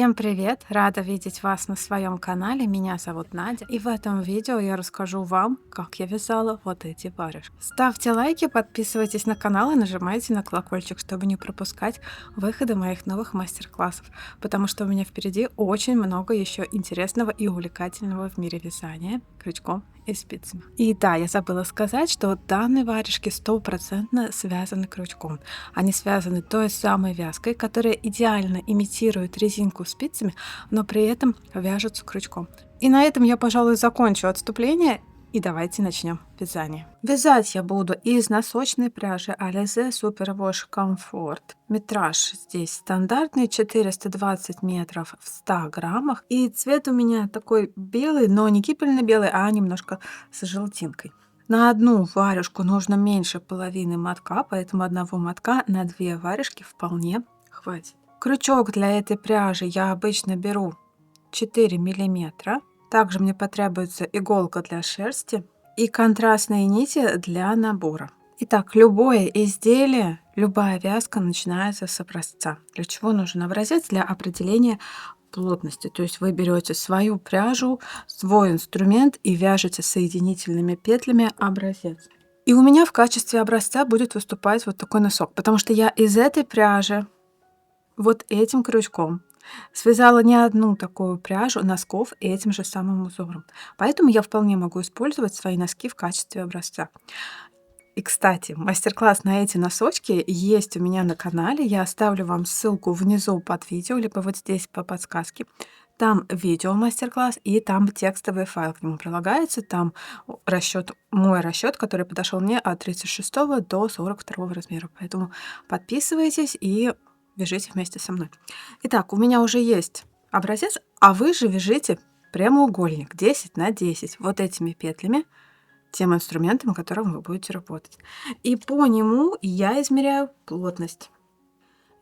Всем привет! Рада видеть вас на своем канале. Меня зовут Надя. И в этом видео я расскажу вам, как я вязала вот эти варежки. Ставьте лайки, подписывайтесь на канал и нажимайте на колокольчик, чтобы не пропускать выходы моих новых мастер-классов. Потому что у меня впереди очень много еще интересного и увлекательного в мире вязания крючком и спицами. И да, я забыла сказать, что данные варежки 100% связаны крючком. Они связаны той самой вязкой, которая идеально имитирует резинку спицами, но при этом вяжется крючком. И на этом я, пожалуй, закончу отступление. И давайте начнем вязание. Вязать я буду из носочной пряжи Alize Superwash Comfort. Метраж здесь стандартный 420 метров в 100 граммах. И цвет у меня такой белый, но не кипельно-белый, а немножко с желтинкой. На одну варежку нужно меньше половины мотка, поэтому одного мотка на 2 варежки вполне хватит. Крючок для этой пряжи я обычно беру 4 миллиметра. Также мне потребуется иголка для шерсти и контрастные нити для набора. Итак, любое изделие, любая вязка начинается с образца. Для чего нужен образец? Для определения плотности. То есть вы берете свою пряжу, свой инструмент и вяжете соединительными петлями образец. И у меня в качестве образца будет выступать вот такой носок, потому что я из этой пряжи вот этим крючком связала не одну такую пряжу носков этим же самым узором. Поэтому я вполне могу использовать свои носки в качестве образца. И, кстати, мастер-класс на эти носочки есть у меня на канале. Я оставлю вам ссылку внизу под видео, либо вот здесь по подсказке. Там видео мастер-класс, и там текстовый файл к нему прилагается. Там мой расчет, который подошел мне от 36 до 42 размера. Поэтому подписывайтесь и вяжите вместе со мной. Итак, у меня уже есть образец, а вы же вяжите прямоугольник 10 на 10 вот этими петлями, тем инструментом, которым вы будете работать. И по нему я измеряю плотность.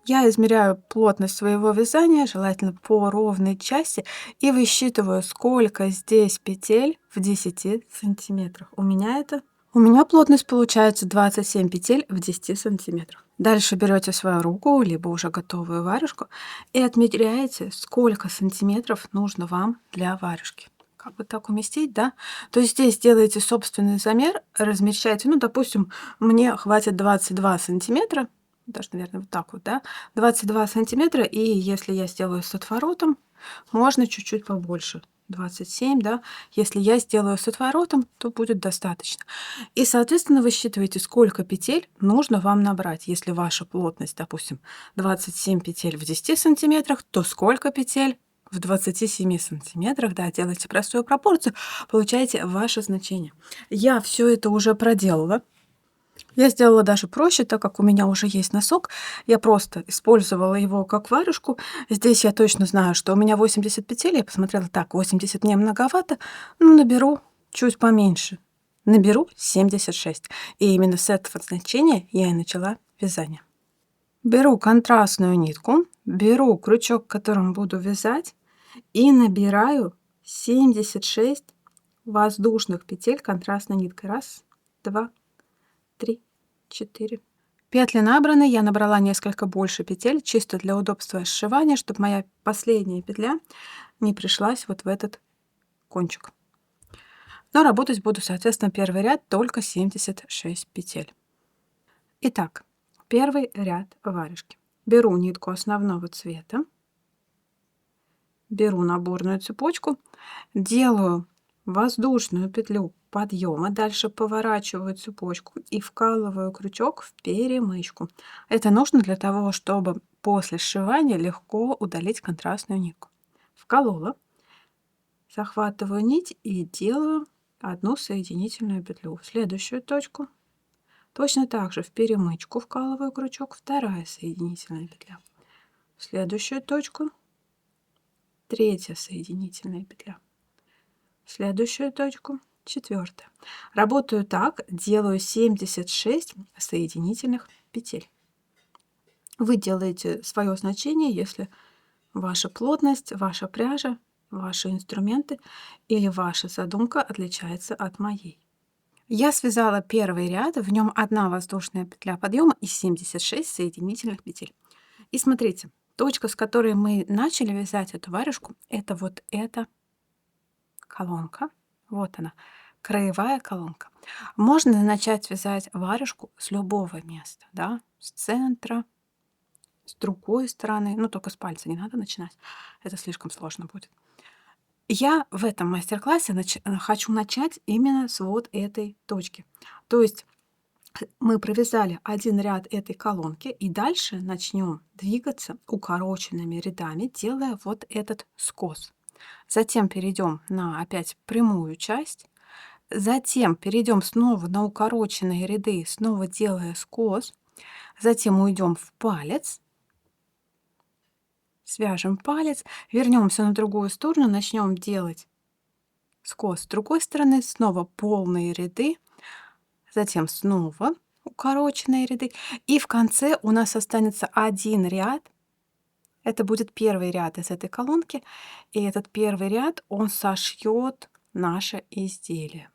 Я измеряю плотность своего вязания, желательно по ровной части, и высчитываю, сколько здесь петель в 10 сантиметрах. У меня плотность получается 27 петель в 10 сантиметрах. Дальше берете свою руку, либо уже готовую варежку, и отмеряете, сколько сантиметров нужно вам для варежки. Как бы так уместить, да? То есть здесь делаете собственный замер, размещаете, ну, допустим, мне хватит 22 сантиметра, даже, наверное, вот так вот, да, 22 сантиметра, и если я сделаю с отворотом, можно чуть-чуть побольше, 27, да, если я сделаю с отворотом, то будет достаточно. И, соответственно, вы считываете, сколько петель нужно вам набрать. Если ваша плотность, допустим, 27 петель в 10 сантиметрах, то сколько петель в 27 сантиметрах, да, делайте простую пропорцию, получаете ваше значение. Я все это уже проделала. Я сделала даже проще, так как у меня уже есть носок. Я просто использовала его как варежку. Здесь я точно знаю, что у меня 80 петель. Я посмотрела, так, 80 мне многовато, ну, наберу чуть поменьше. Наберу 76. И именно с этого значения я и начала вязание. Беру контрастную нитку, беру крючок, которым буду вязать, и набираю 76 воздушных петель контрастной ниткой. Раз, два, 3, 4. Петли набраны, я набрала несколько больше петель, чисто для удобства сшивания, чтобы моя последняя петля не пришлась вот в этот кончик. Но работать буду, соответственно, первый ряд только 76 петель. Итак, первый ряд варежки. Беру нитку основного цвета, беру наборную цепочку, делаю воздушную петлю подъема, дальше поворачиваю цепочку и вкалываю крючок в перемычку. Это нужно для того, чтобы после сшивания легко удалить контрастную нитку. Вколола, захватываю нить и делаю одну соединительную петлю в следующую точку. Точно так же в перемычку вкалываю крючок, вторая соединительная петля. В следующую точку третья соединительная петля. В следующую точку четвертая. Работаю так, делаю 76 соединительных петель. Вы делаете свое значение, если ваша плотность, ваша пряжа, ваши инструменты или ваша задумка отличается от моей. Я связала первый ряд, в нем одна воздушная петля подъема и 76 соединительных петель. И смотрите, Точка, с которой мы начали вязать эту варежку, это вот эта колонка. Вот она, краевая колонка. Можно начать вязать варежку с любого места, да, с центра, с другой стороны, ну только с пальца не надо начинать, это слишком сложно будет. Я в этом мастер-классе хочу начать именно с вот этой точки. То есть мы провязали один ряд этой колонки и дальше начнем двигаться укороченными рядами, делая вот этот скос. Затем перейдем на опять прямую часть. Затем перейдем снова на укороченные ряды, снова делая скос. Затем уйдем в палец, свяжем палец, вернемся на другую сторону, начнем делать скос с другой стороны, снова полные ряды, затем снова укороченные ряды. И в конце у нас останется один ряд. Это будет первый ряд из этой колонки. И этот первый ряд, он сошьет наше изделие.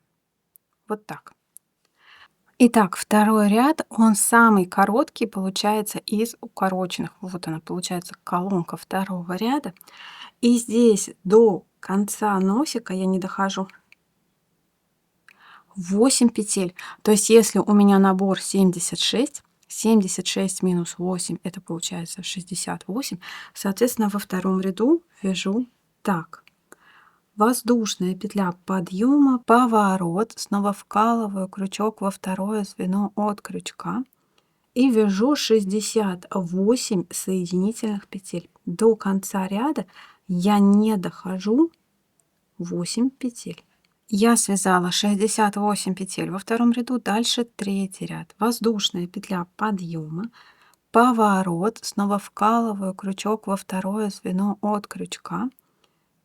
Вот так. Итак, второй ряд, он самый короткий получается из укороченных. Вот она получается колонка второго ряда. И здесь до конца носика я не дохожу 8 петель. То есть если у меня набор 76, 76 минус 8 это получается 68. Соответственно, во втором ряду вяжу так. Воздушная петля подъема, поворот, снова вкалываю крючок во второе звено от крючка и вяжу 68 соединительных петель. До конца ряда я не дохожу 8 петель. Я связала 68 петель во втором ряду, дальше третий ряд. Воздушная петля подъема, поворот, снова вкалываю крючок во второе звено от крючка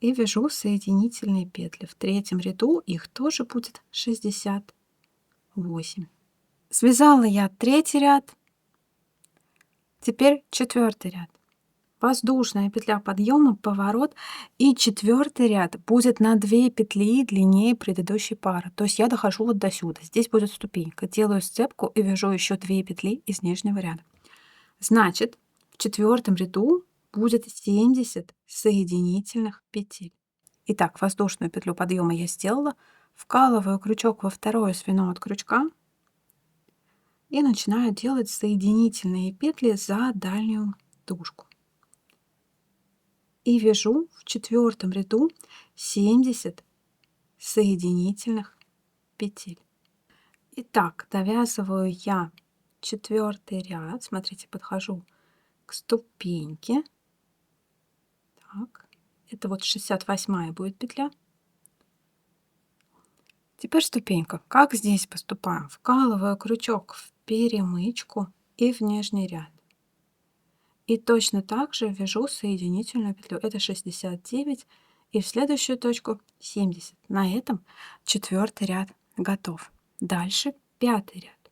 и вяжу соединительные петли. В третьем ряду их тоже будет 68. Связала я третий ряд, теперь четвертый ряд. Воздушная петля подъема, поворот, и четвертый ряд будет на 2 петли длиннее предыдущей пары. То есть я дохожу вот до сюда. Здесь будет ступенька. Делаю сцепку и вяжу еще 2 петли из нижнего ряда. Значит, в четвертом ряду будет 70 соединительных петель. Итак, воздушную петлю подъема я сделала. Вкалываю крючок во второе звено от крючка и начинаю делать соединительные петли за дальнюю дужку. И вяжу в четвертом ряду 70 соединительных петель. Итак, довязываю я четвертый ряд. Смотрите, подхожу к ступеньке. Так, это вот 68 будет петля. Теперь ступенька. Как здесь поступаем? Вкалываю крючок в перемычку и в нижний ряд. И точно так же вяжу соединительную петлю. Это 69. И в следующую точку 70. На этом четвертый ряд готов. Дальше пятый ряд.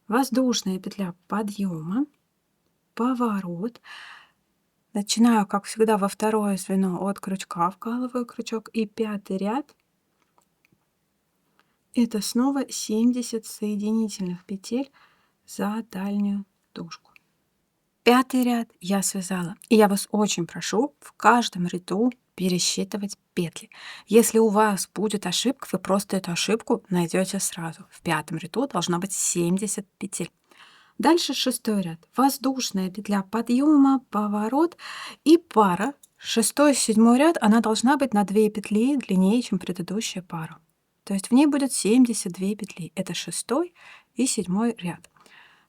Воздушная петля подъема, поворот. Начинаю, как всегда, во второе звено от крючка, вкалываю крючок. И пятый ряд. Это снова 70 соединительных петель за дальнюю дужку. Пятый ряд я связала. И я вас очень прошу в каждом ряду пересчитывать петли. Если у вас будет ошибка, вы просто эту ошибку найдете сразу. В пятом ряду должно быть 70 петель. Дальше шестой ряд. Воздушная петля подъема, поворот и пара. Шестой и седьмой ряд, она должна быть на 2 петли длиннее, чем предыдущая пара. То есть в ней будет 72 петли. Это шестой и седьмой ряд.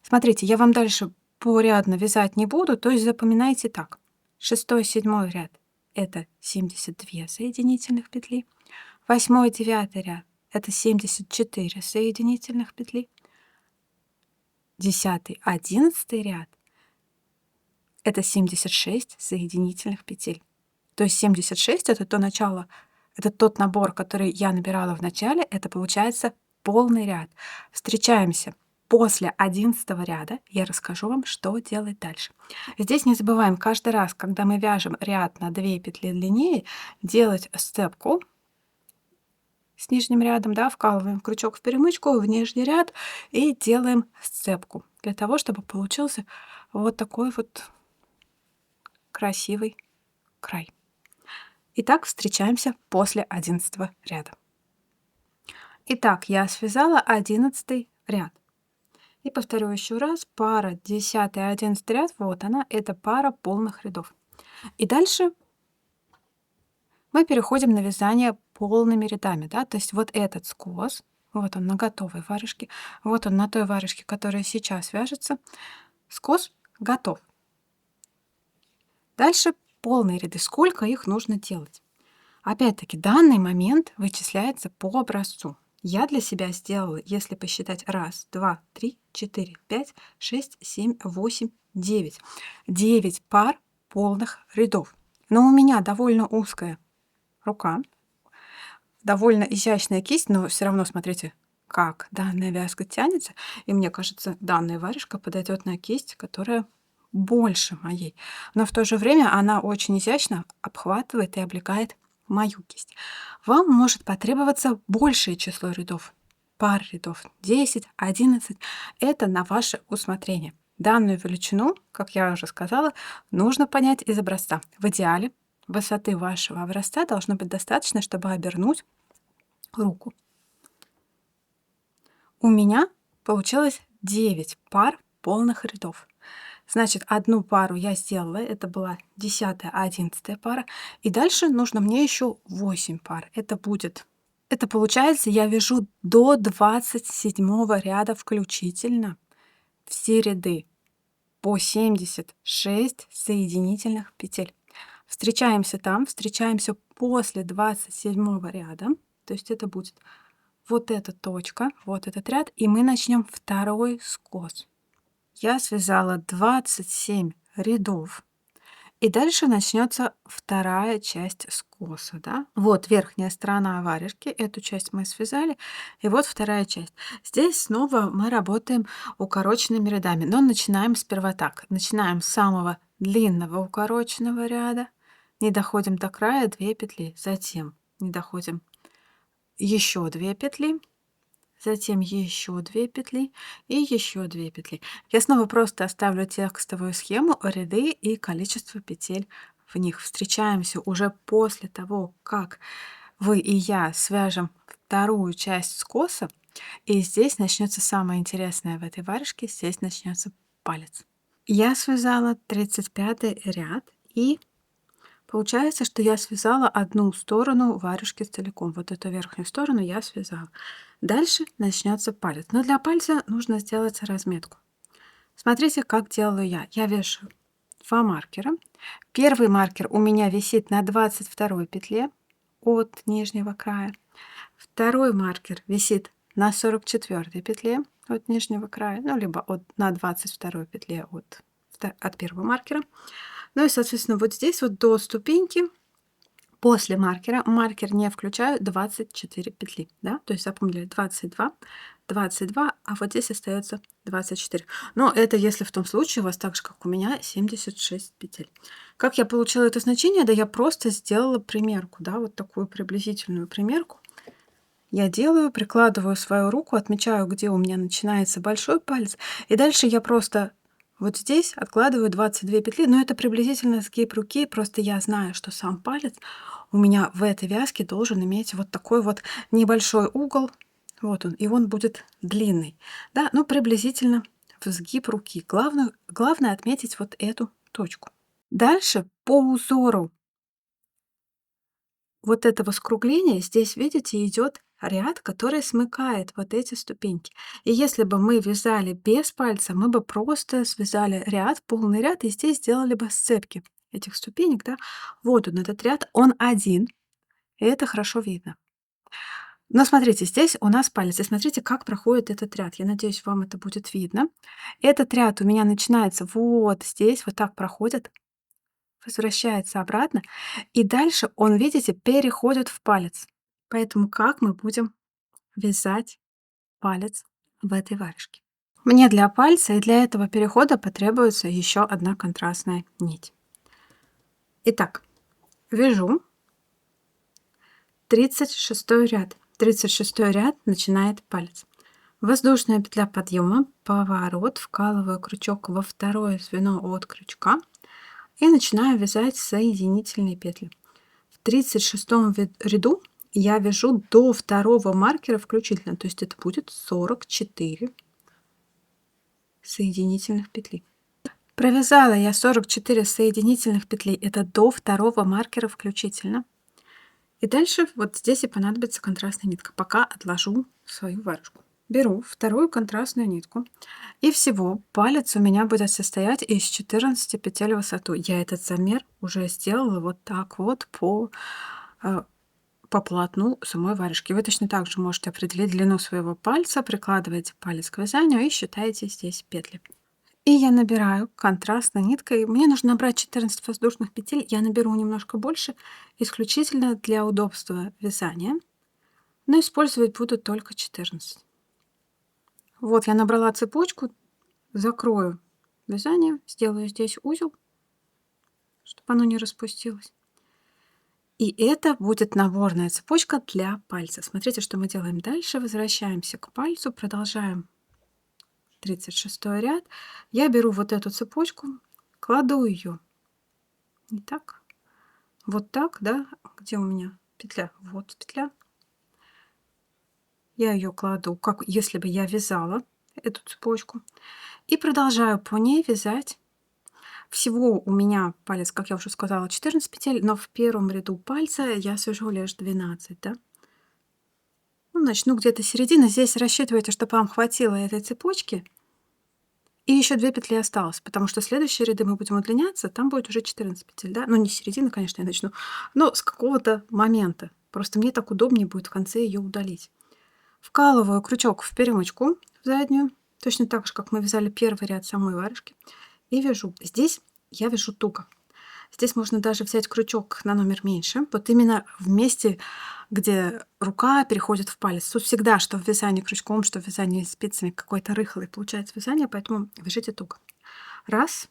Смотрите, я вам дальше порядно вязать не буду, то есть запоминайте так. Шестой, седьмой ряд это 72 соединительных петли. Восьмой, девятый ряд это 74 соединительных петли. 10, 11 ряд это 76 соединительных петель. То есть 76 это то начало, это тот набор, который я набирала в начале, это получается полный ряд. Встречаемся после 11 ряда, я расскажу вам, что делать дальше. Здесь не забываем каждый раз, когда мы вяжем ряд на 2 петли длиннее, делать сцепку с нижним рядом, да, вкалываем крючок в перемычку, в нижний ряд и делаем сцепку для того, чтобы получился вот такой вот красивый край. Итак, встречаемся после 11 ряда. Итак, я связала 11 ряд. И повторю еще раз, пара 10 и 11 ряд, вот она, это пара полных рядов. И дальше мы переходим на вязание полными рядами, да, то есть вот этот скос, вот он на готовой варежке, вот он на той варежке, которая сейчас вяжется, скос готов. Дальше полные ряды, сколько их нужно делать. Опять-таки, данный момент вычисляется по образцу. Я для себя сделала, если посчитать 1, 2, 3, 4, 5, 6, 7, 8, 9. 9 пар полных рядов. Но у меня довольно узкая рука, довольно изящная кисть, но все равно смотрите, как данная вязка тянется. И мне кажется, данная варежка подойдет на кисть, которая больше моей. Но в то же время она очень изящно обхватывает и облегает мою кисть. Вам может потребоваться большее число рядов, пар рядов, 10, 11. Это на ваше усмотрение. Данную величину, как я уже сказала, нужно понять из образца. В идеале высоты вашего образца должно быть достаточно, чтобы обернуть руку. У меня получилось 9 пар полных рядов. Значит, одну пару я сделала, это была 10-я, 11-я пара. И дальше нужно мне еще 8 пар. Это получается, я вяжу до 27 ряда включительно все ряды по 76 соединительных петель. Встречаемся там, встречаемся после 27 ряда. То есть это будет вот эта точка, вот этот ряд, и мы начнем второй скос. Я связала 27 рядов, и дальше начнется вторая часть скоса, да? Вот верхняя сторона варежки, эту часть мы связали, и вот вторая часть. Здесь снова мы работаем укороченными рядами, но начинаем сперва так. Начинаем с самого длинного укороченного ряда, не доходим до края, 2 петли, затем не доходим, еще 2 петли, затем еще 2 петли и еще 2 петли. Я снова просто оставлю текстовую схему, ряды и количество петель в них. Встречаемся уже после того, как вы и я свяжем вторую часть скоса, и здесь начнется самое интересное в этой варежке, здесь начнется палец. Я связала 35 ряд, и получается, что я связала одну сторону варежки целиком. Вот эту верхнюю сторону я связала. Дальше начнется палец. Но для пальца нужно сделать разметку. Смотрите, как делаю я. Я вешаю 2 маркера. Первый маркер у меня висит на 22 петле от нижнего края. Второй маркер висит на 44 петле от нижнего края, ну, либо на 22 петле от первого маркера. Ну и, соответственно, вот здесь вот до ступеньки после маркера, маркер не включаю, 24 петли, да, то есть запомнили 22, 22, а вот здесь остается 24. Но это если в том случае у вас так же, как у меня, 76 петель. Как я получила это значение? Да я просто сделала примерку, да, вот такую приблизительную примерку. Я делаю, прикладываю свою руку, отмечаю, где у меня начинается большой палец, и дальше я просто вот здесь откладываю 22 петли, но это приблизительно сгиб руки, просто я знаю, что сам палец у меня в этой вязке должен иметь вот такой вот небольшой угол, вот он, и он будет длинный, да, ну приблизительно в сгиб руки. Главное отметить вот эту точку. Дальше по узору вот этого скругления здесь, видите, идет ряд, который смыкает вот эти ступеньки. И если бы мы вязали без пальца, мы бы просто связали ряд, полный ряд, и здесь сделали бы сцепки этих ступенек, да. Вот он, этот ряд, он один, и это хорошо видно. Но смотрите, здесь у нас палец, и смотрите, как проходит этот ряд. Я надеюсь, вам это будет видно. Этот ряд у меня начинается вот здесь, вот так проходит, возвращается обратно, и дальше он, видите, переходит в палец. Поэтому как мы будем вязать палец в этой варежке? Мне для пальца и для этого перехода потребуется еще одна контрастная нить. Итак, вяжу 36 ряд. 36 ряд начинает палец. Воздушная петля подъема, поворот, вкалываю крючок во второе звено от крючка, и начинаю вязать соединительные петли. В 36 ряду я вяжу до второго маркера включительно, то есть это будет 44 соединительных петли. Провязала я 44 соединительных петли, это до второго маркера включительно. И дальше вот здесь и понадобится контрастная нитка. Пока отложу свою варежку. Беру вторую контрастную нитку. И всего палец у меня будет состоять из 14 петель в высоту. Я этот замер уже сделала вот так вот по полотну самой варежки. Вы точно так же можете определить длину своего пальца, прикладываете палец к вязанию и считаете здесь петли. И я набираю контрастной ниткой. Мне нужно набрать 14 воздушных петель. Я наберу немножко больше, исключительно для удобства вязания. Но использовать буду только 14. Вот я набрала цепочку, закрою вязание, сделаю здесь узел, чтобы оно не распустилось. И это будет наборная цепочка для пальца. Смотрите, что мы делаем дальше. Возвращаемся к пальцу, продолжаем 36 ряд. Я беру вот эту цепочку, кладу ее не так, вот так, да, где у меня петля, вот петля. Я ее кладу, как если бы я вязала эту цепочку, и продолжаю по ней вязать. Всего у меня палец, как я уже сказала, 14 петель, но в первом ряду пальца я свяжу лишь 12, да. Ну, начну где-то середины. Здесь рассчитывайте, чтобы вам хватило этой цепочки. И еще 2 петли осталось, потому что следующие ряды мы будем удлиняться, там будет уже 14 петель, да. Ну, не с середины, конечно, я начну, но с какого-то момента. Просто мне так удобнее будет в конце ее удалить. Вкалываю крючок в перемычку в заднюю, точно так же, как мы вязали первый ряд самой варежки, и вяжу. Здесь я вяжу туго. Здесь можно даже взять крючок на номер меньше. Вот именно в месте, где рука переходит в палец. Тут всегда, что в вязании крючком, что в вязании спицами, какое-то рыхлое получается вязание, поэтому вяжите туго. Раз,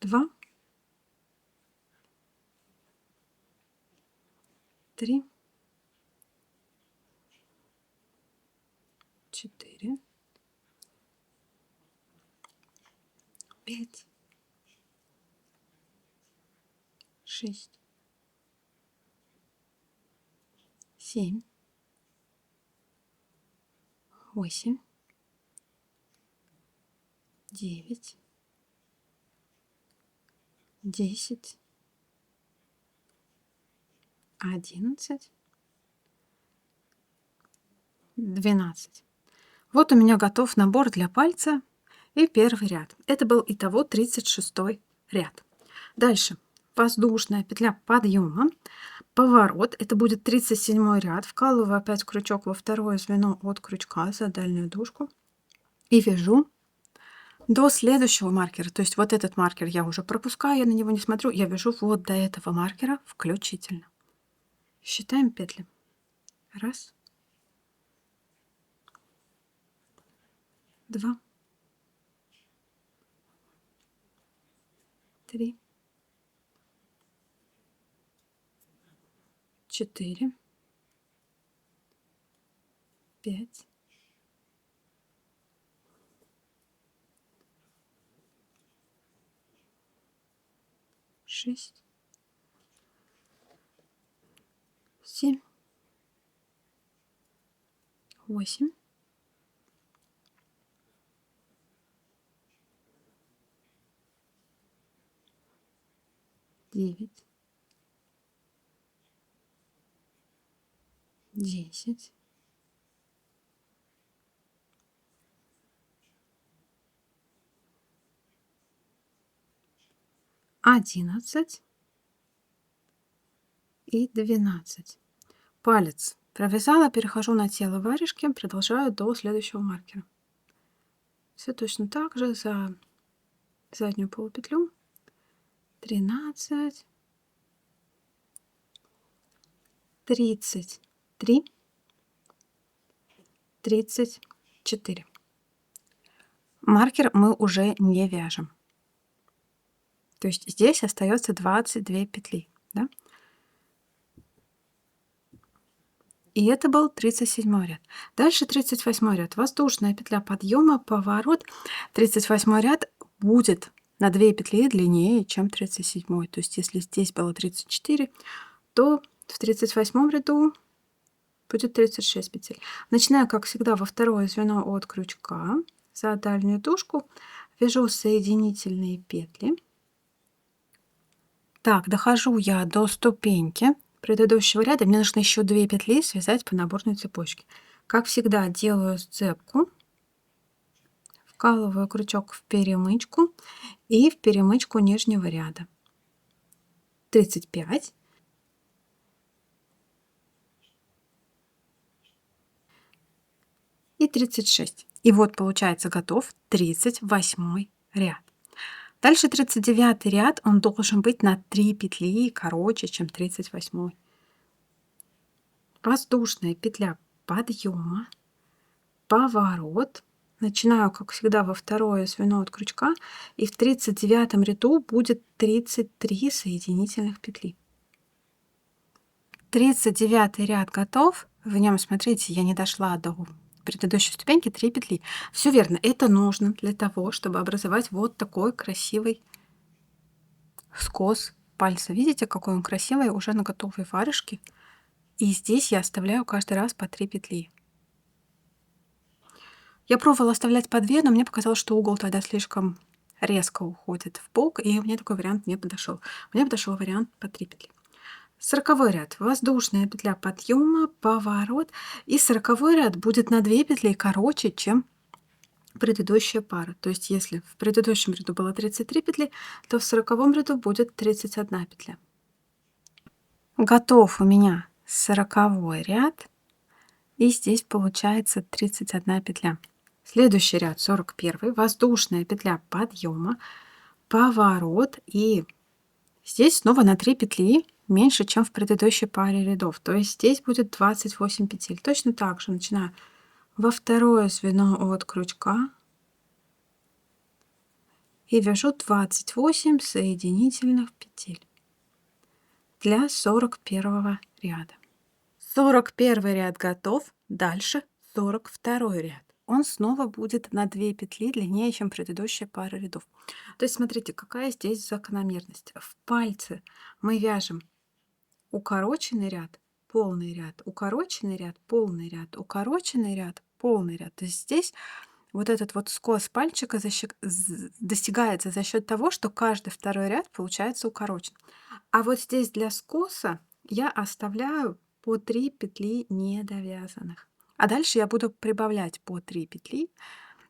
два, три, 4, 5, 6, 7, 8, 9, 10, 11, 12. Вот у меня готов набор для пальца и первый ряд. Это был итого 36 ряд. Дальше воздушная петля подъема, поворот. Это будет 37 ряд. Вкалываю опять крючок во второе звено от крючка за дальнюю дужку и вяжу до следующего маркера. То есть вот этот маркер я уже пропускаю, я на него не смотрю. Я вяжу вот до этого маркера включительно. Считаем петли. Раз, два, три, 4, 5, 6, 7, 8, 9, 10, 11 и 12. Палец провязала, перехожу на тело варежки, продолжаю до следующего маркера. Все точно так же за заднюю полупетлю. 13, 33, 34. Маркер мы уже не вяжем. То есть здесь остается 22 петли, да? И это был 37 ряд. Дальше 38 ряд. Воздушная петля подъема, поворот. 38 ряд. будет на 2 петли длиннее, чем 37. То есть если здесь было 34, то в 38 ряду будет 36 петель. Начинаю, как всегда, во второе звено от крючка. За дальнюю дужку вяжу соединительные петли. Так, дохожу я до ступеньки предыдущего ряда. Мне нужно еще 2 петли связать по наборной цепочке. Как всегда, делаю сцепку, вкалываю крючок в перемычку и в перемычку нижнего ряда. 35. И 36. И вот получается готов 38 ряд. Дальше 39 ряд, он должен быть на 3 петли короче, чем 38. Воздушная петля подъема, поворот. Начинаю, как всегда, во второе звено от крючка, и в 39 ряду будет 33 соединительных петли. 39 ряд готов. В нем, смотрите, я не дошла до предыдущей ступеньки, 3 петли. Все верно, это нужно для того, чтобы образовать вот такой красивый скос пальца. Видите, какой он красивый уже на готовой варежке. И здесь я оставляю каждый раз по 3 петли. Я пробовала оставлять по 2, но мне показалось, что угол тогда слишком резко уходит в бок, и мне такой вариант не подошел. Мне подошел вариант по 3 петли. 40 ряд. Воздушная петля подъема, поворот. И 40 ряд будет на 2 петли короче, чем предыдущая пара. То есть если в предыдущем ряду было 33 петли, то в 40 ряду будет 31 петля. Готов у меня 40 ряд. И здесь получается 31 петля. Следующий ряд 41. Воздушная петля подъема, поворот. И здесь снова на 3 петли меньше, чем в предыдущей паре рядов. То есть здесь будет 28 петель. Точно так же начинаю во второе звено от крючка и вяжу 28 соединительных петель для 41 ряда. 41 ряд готов. Дальше 42 ряд. Он снова будет на 2 петли длиннее, чем предыдущая пара рядов. То есть смотрите, какая здесь закономерность. В пальце мы вяжем укороченный ряд, полный ряд, укороченный ряд, полный ряд, укороченный ряд, полный ряд. То есть здесь вот этот вот скос пальчика достигается за счет того, что каждый второй ряд получается укорочен. А вот здесь для скоса я оставляю по 3 петли недовязанных. А дальше я буду прибавлять по 3 петли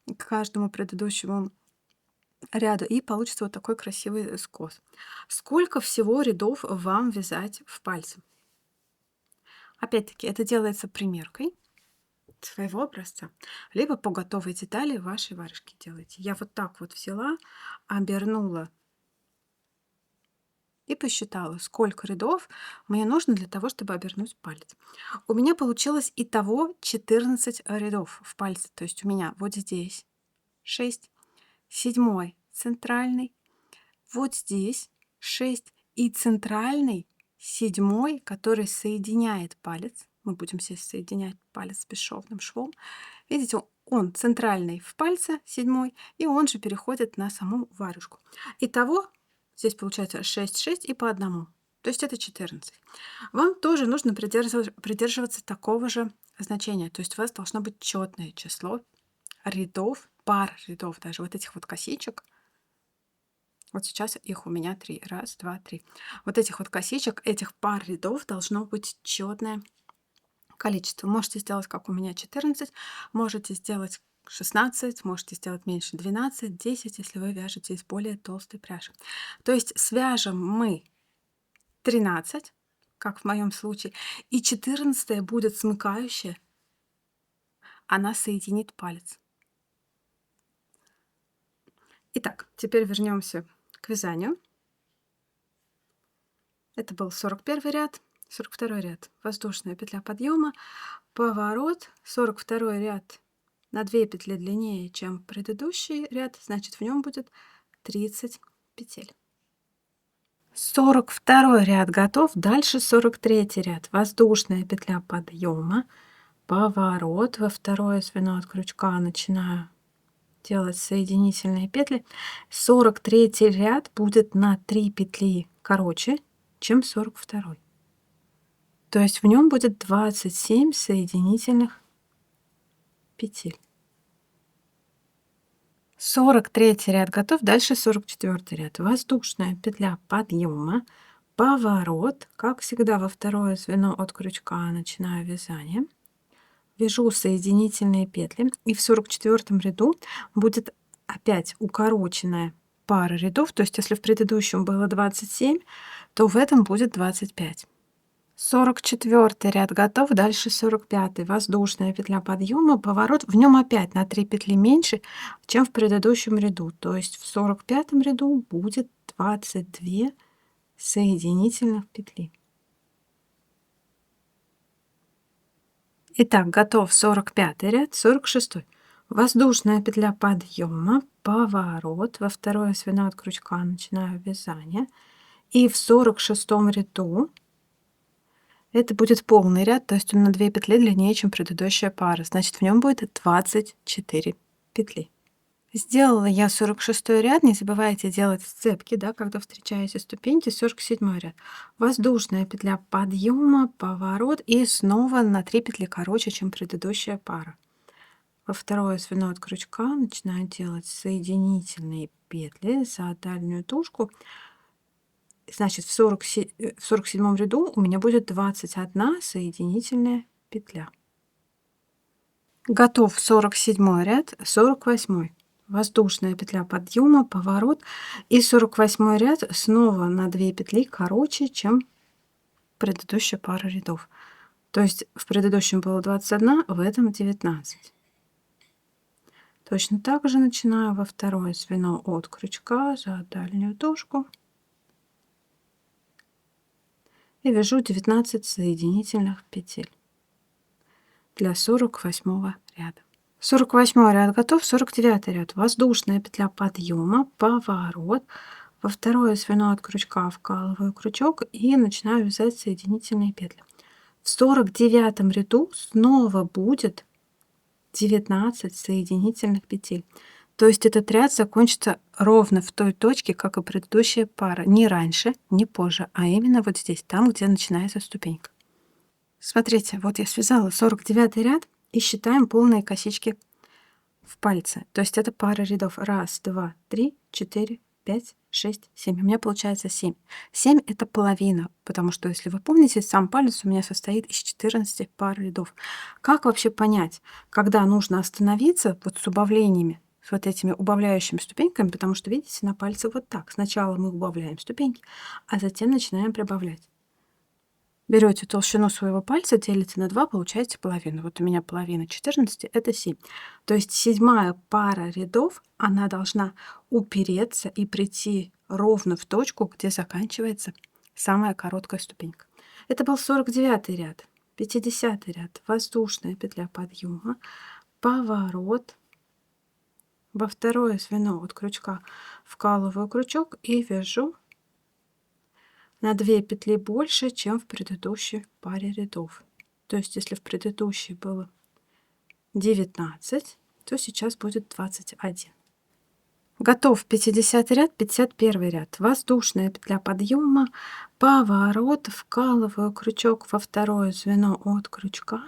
к каждому предыдущему ряду, и получится вот такой красивый скос. Сколько всего рядов вам вязать в пальце? Опять-таки, это делается примеркой своего образца, либо по готовой детали вашей варежки делаете. Я вот так вот взяла, обернула и посчитала, сколько рядов мне нужно для того, чтобы обернуть палец. У меня получилось итого 14 рядов в пальце. То есть у меня вот здесь 6, 7 центральный, вот здесь 6 и центральный 7, который соединяет палец. Мы будем здесь соединять палец с бесшовным швом. Видите, он центральный в пальце 7, и он же переходит на саму варежку. Итого здесь получается 6, 6 и по одному. То есть это 14. Вам тоже нужно придерживаться такого же значения. То есть у вас должно быть четное число рядов, пар рядов, даже вот этих вот косичек. Вот сейчас их у меня 3. Раз, два, 3. Вот этих вот косичек, этих пар рядов должно быть четное количество. Можете сделать, как у меня, 14, можете сделать 16, можете сделать меньше, 12, 10, если вы вяжете из более толстой пряжи. То есть свяжем мы 13, как в моем случае, и 14 будет смыкающая, она соединит палец. Итак, теперь вернемся к вязанию. Это был 41 ряд, 42 ряд. Воздушная петля подъема, поворот, 42 ряд на 2 петли длиннее, чем предыдущий ряд, значит в нем будет 30 петель. 42 ряд готов. Дальше 43 ряд. Воздушная петля подъема, поворот, во второе звено от крючка начинаю делать соединительные петли. 43 ряд будет на 3 петли короче, чем 42. То есть в нем будет 27 соединительных петель. 43 ряд готов. Дальше 44 ряд. Воздушная петля подъема, поворот. Как всегда, во второе звено от крючка начинаю вязание. Вяжу соединительные петли. И в 44 ряду будет опять укороченная пара рядов. То есть если в предыдущем было 27, то в этом будет 25. 44 ряд готов. Дальше 45. Воздушная петля подъема, поворот. В нем опять на 3 петли меньше, чем в предыдущем ряду. То есть в 45 ряду будет 22 соединительных петли. Итак, готов 45 ряд. 46. Воздушная петля подъема, поворот. Во второе звено от крючка начинаю вязание. И в 46 ряду это будет полный ряд, то есть он на 2 петли длиннее, чем предыдущая пара. Значит, в нем будет 24 петли. Сделала я 46 ряд. Не забывайте делать сцепки, да, когда встречаете ступеньки. 47 ряд. Воздушная петля подъема, поворот и снова на 3 петли короче, чем предыдущая пара. Во второе звено от крючка начинаю делать соединительные петли за дальнюю тушку. Значит, в 47 ряду у меня будет 21 соединительная петля. Готов 47 ряд. 48. Воздушная петля подъема, поворот. И 48 ряд снова на 2 петли короче, чем предыдущая пара рядов. То есть в предыдущем было 21, в этом 19. Точно так же начинаю во второе звено от крючка за дальнюю тушку. И вяжу 19 соединительных петель для 48 ряда. 48 ряд готов. 49 ряд. Воздушная петля подъема, поворот. Во второе звено от крючка вкалываю крючок и начинаю вязать соединительные петли. В 49 ряду снова будет 19 соединительных петель. То есть этот ряд закончится ровно в той точке, как и предыдущая пара. Не раньше, не позже, а именно вот здесь, там, где начинается ступенька. Смотрите, вот я связала 49 ряд и считаем полные косички в пальце. То есть это пара рядов. 1, 2, 3, 4, 5, 6, 7. У меня получается 7. 7 это половина, потому что, если вы помните, сам палец у меня состоит из 14 пар рядов. Как вообще понять, когда нужно остановиться вот с убавлениями, с вот этими убавляющими ступеньками, потому что, видите, на пальце вот так. Сначала мы убавляем ступеньки, а затем начинаем прибавлять. Берете толщину своего пальца, делите на 2, получаете половину. Вот у меня половина 14, это 7. То есть 7-я пара рядов, она должна упереться и прийти ровно в точку, где заканчивается самая короткая ступенька. Это был 49 ряд. 50 ряд. Воздушная петля подъема, поворот. Во второе звено от крючка вкалываю крючок и вяжу на 2 петли больше, чем в предыдущей паре рядов. То есть если в предыдущей было 19, то сейчас будет 21. Готов 50 ряд. 51 ряд. Воздушная петля подъема, поворот, вкалываю крючок во второе звено от крючка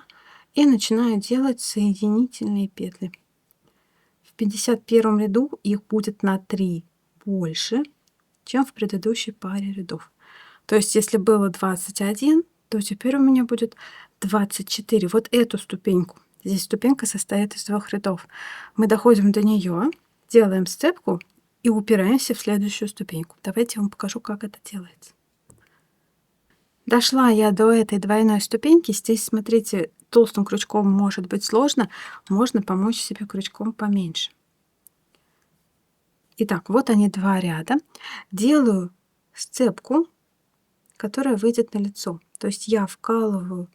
и начинаю делать соединительные петли. В 51 ряду их будет на 3 больше, чем в предыдущей паре рядов. То есть если было 21, то теперь у меня будет 24. Вот эту ступеньку. Здесь ступенька состоит из 2 рядов. Мы доходим до нее, делаем сцепку и упираемся в следующую ступеньку. Давайте я вам покажу, как это делается. Дошла я до этой двойной ступеньки. Здесь, смотрите, толстым крючком может быть сложно. Можно помочь себе крючком поменьше. Итак, вот они 2 ряда. Делаю сцепку, которая выйдет на лицо. То есть я вкалываю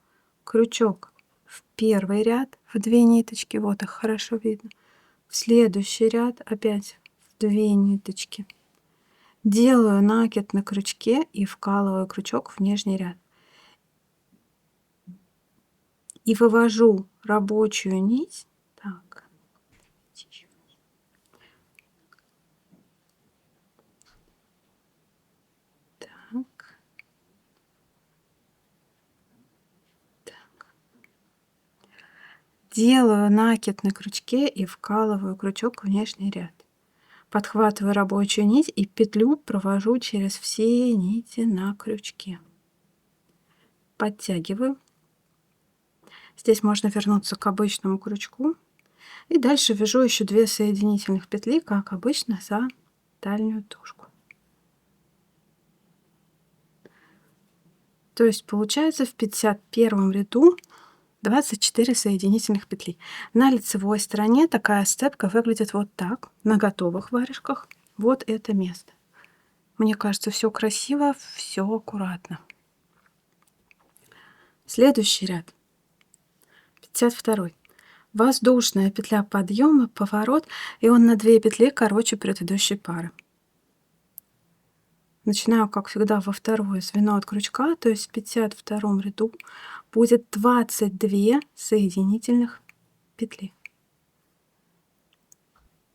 крючок в первый ряд, в 2 ниточки, вот их хорошо видно. В следующий ряд опять в 2 ниточки. Делаю накид на крючке и вкалываю крючок в нижний ряд. И вывожу рабочую нить. Так. Делаю накид на крючке и вкалываю крючок в внешний ряд. Подхватываю рабочую нить и петлю провожу через все нити на крючке. Подтягиваю. Здесь можно вернуться к обычному крючку. И дальше вяжу еще 2 соединительных петли, как обычно, за дальнюю дужку. То есть получается в 51 ряду 24 соединительных петли. На лицевой стороне такая степка выглядит вот так, на готовых варежках. Вот это место. Мне кажется, все красиво, все аккуратно. Следующий ряд. 52. Воздушная петля подъема, поворот, и он на 2 петли короче предыдущей пары. Начинаю, как всегда, во второе звено от крючка, то есть в 52 ряду будет 22 соединительных петли.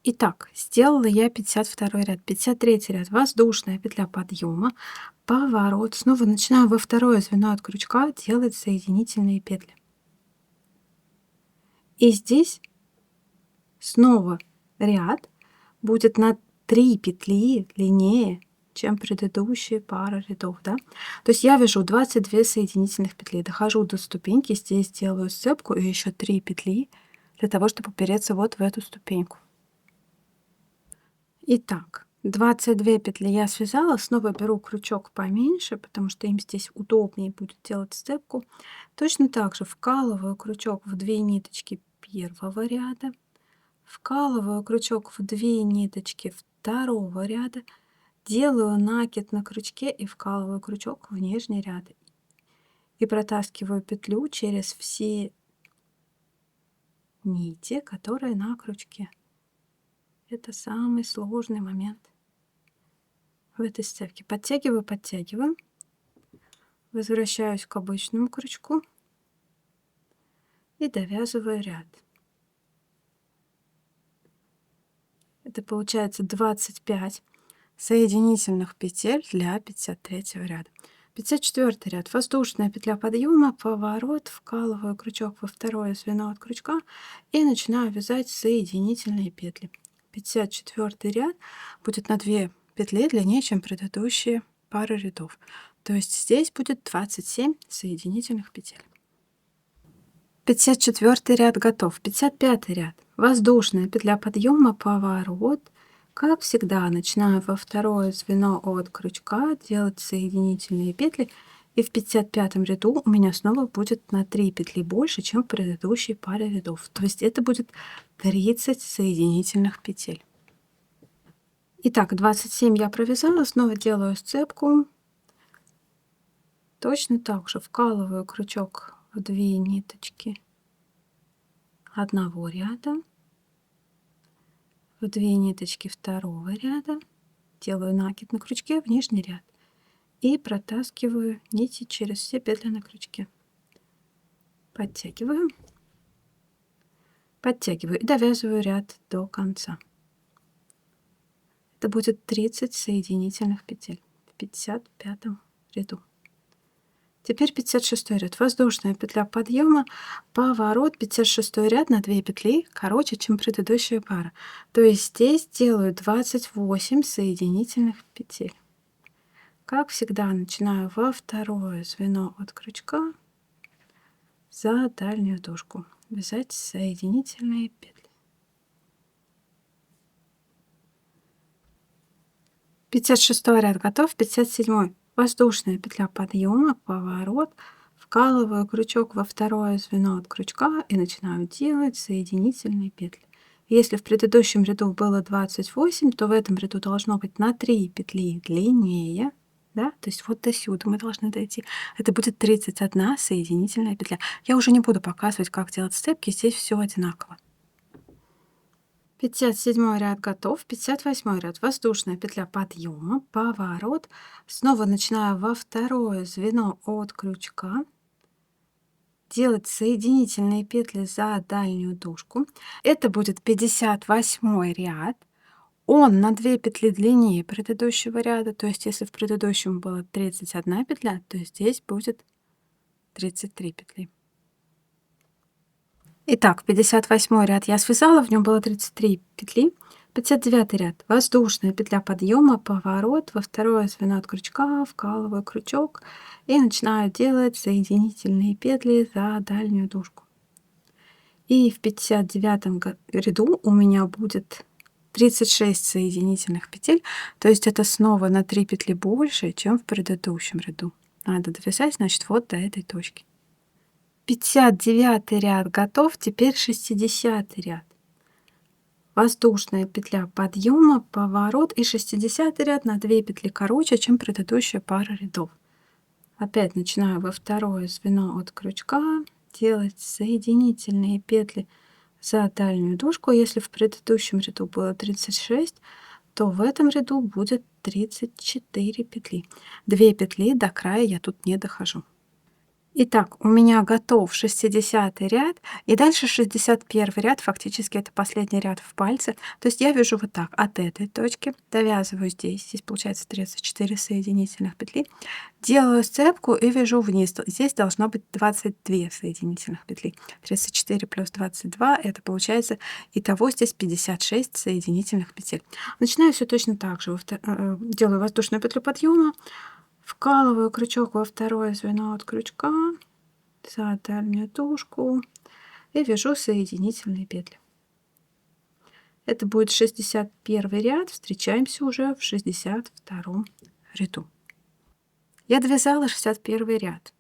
Итак, сделала я 52 ряд. 53 ряд. Воздушная петля подъема, поворот. Снова начинаю во второе звено от крючка делать соединительные петли. И здесь снова ряд будет на 3 петли длиннее, чем предыдущие пара рядов, да? То есть я вяжу 22 соединительных петли, дохожу до ступеньки, здесь делаю сцепку и еще 3 петли для того, чтобы упереться вот в эту ступеньку. Итак, 22 петли я связала, снова беру крючок поменьше, потому что им здесь удобнее будет делать сцепку. Точно так же вкалываю крючок в 2 ниточки первого ряда, вкалываю крючок в 2 ниточки второго ряда, делаю накид на крючке и вкалываю крючок в нижний ряд. И протаскиваю петлю через все нити, которые на крючке. Это самый сложный момент в этой сцепке. Подтягиваю, подтягиваю. Возвращаюсь к обычному крючку и довязываю ряд. Это получается 25 соединительных петель для 53 ряда. 54 ряд. Воздушная петля подъема, поворот, вкалываю крючок во второе звено от крючка и начинаю вязать соединительные петли. 54 ряд будет на 2 петли длиннее, чем предыдущие пары рядов. То есть здесь будет 27 соединительных петель. 54 ряд готов. 55 ряд. Воздушная петля подъема, поворот. Как всегда, начинаю во второе звено от крючка делать соединительные петли. И в 55 ряду у меня снова будет на 3 петли больше, чем в предыдущей паре рядов. То есть это будет 30 соединительных петель. Итак, 27 я провязала, снова делаю сцепку. Точно так же вкалываю крючок в 2 ниточки одного ряда, в 2 ниточки второго ряда, делаю накид на крючке в нижний ряд и протаскиваю нити через все петли на крючке. Подтягиваю, подтягиваю и довязываю ряд до конца. Это будет 30 соединительных петель в 55 ряду. Теперь 56 ряд. Воздушная петля подъема, поворот, 56 ряд на 2 петли короче, чем предыдущая пара. То есть здесь делаю 28 соединительных петель. Как всегда, начинаю во второе звено от крючка за дальнюю дужку вязать соединительные петли. 56 ряд готов. 57. Воздушная петля подъема, поворот, вкалываю крючок во второе звено от крючка и начинаю делать соединительные петли. Если в предыдущем ряду было 28, то в этом ряду должно быть на 3 петли длиннее, да, то есть вот до сюда мы должны дойти. Это будет 31 соединительная петля. Я уже не буду показывать, как делать степки, здесь все одинаково. 57 ряд готов. 58 ряд. Воздушная петля подъема, поворот. Снова начинаю во второе звено от крючка делать соединительные петли за дальнюю дужку. Это будет 58 ряд. Он на 2 петли длиннее предыдущего ряда. То есть если в предыдущем было 31 петля, то здесь будет 33 петли. Итак, 58 ряд я связала, в нем было 33 петли. 59 ряд. Воздушная петля подъема, поворот, во второе звено от крючка, вкалываю крючок и начинаю делать соединительные петли за дальнюю дужку. И в 59 ряду у меня будет 36 соединительных петель, то есть это снова на 3 петли больше, чем в предыдущем ряду. Надо довязать, значит, вот до этой точки. 59 ряд готов, теперь 60 ряд. Воздушная петля подъема, поворот и 60 ряд на 2 петли короче, чем предыдущая пара рядов. Опять начинаю во второе звено от крючка делать соединительные петли за дальнюю дужку. Если в предыдущем ряду было 36, то в этом ряду будет 34 петли. 2 петли до края я тут не дохожу. Итак, у меня готов 60 ряд, и дальше 61 ряд, фактически это последний ряд в пальце. То есть я вяжу вот так, от этой точки, довязываю здесь получается 34 соединительных петли, делаю сцепку и вяжу вниз. Здесь должно быть 22 соединительных петли. 34 плюс 22, это получается, итого здесь 56 соединительных петель. Начинаю все точно так же. Делаю воздушную петлю подъема, вкалываю крючок во второе звено от крючка за дальнюю дужку и вяжу соединительные петли. Это будет 61 ряд. Встречаемся уже в 62 ряду. Я довязала 61 ряд.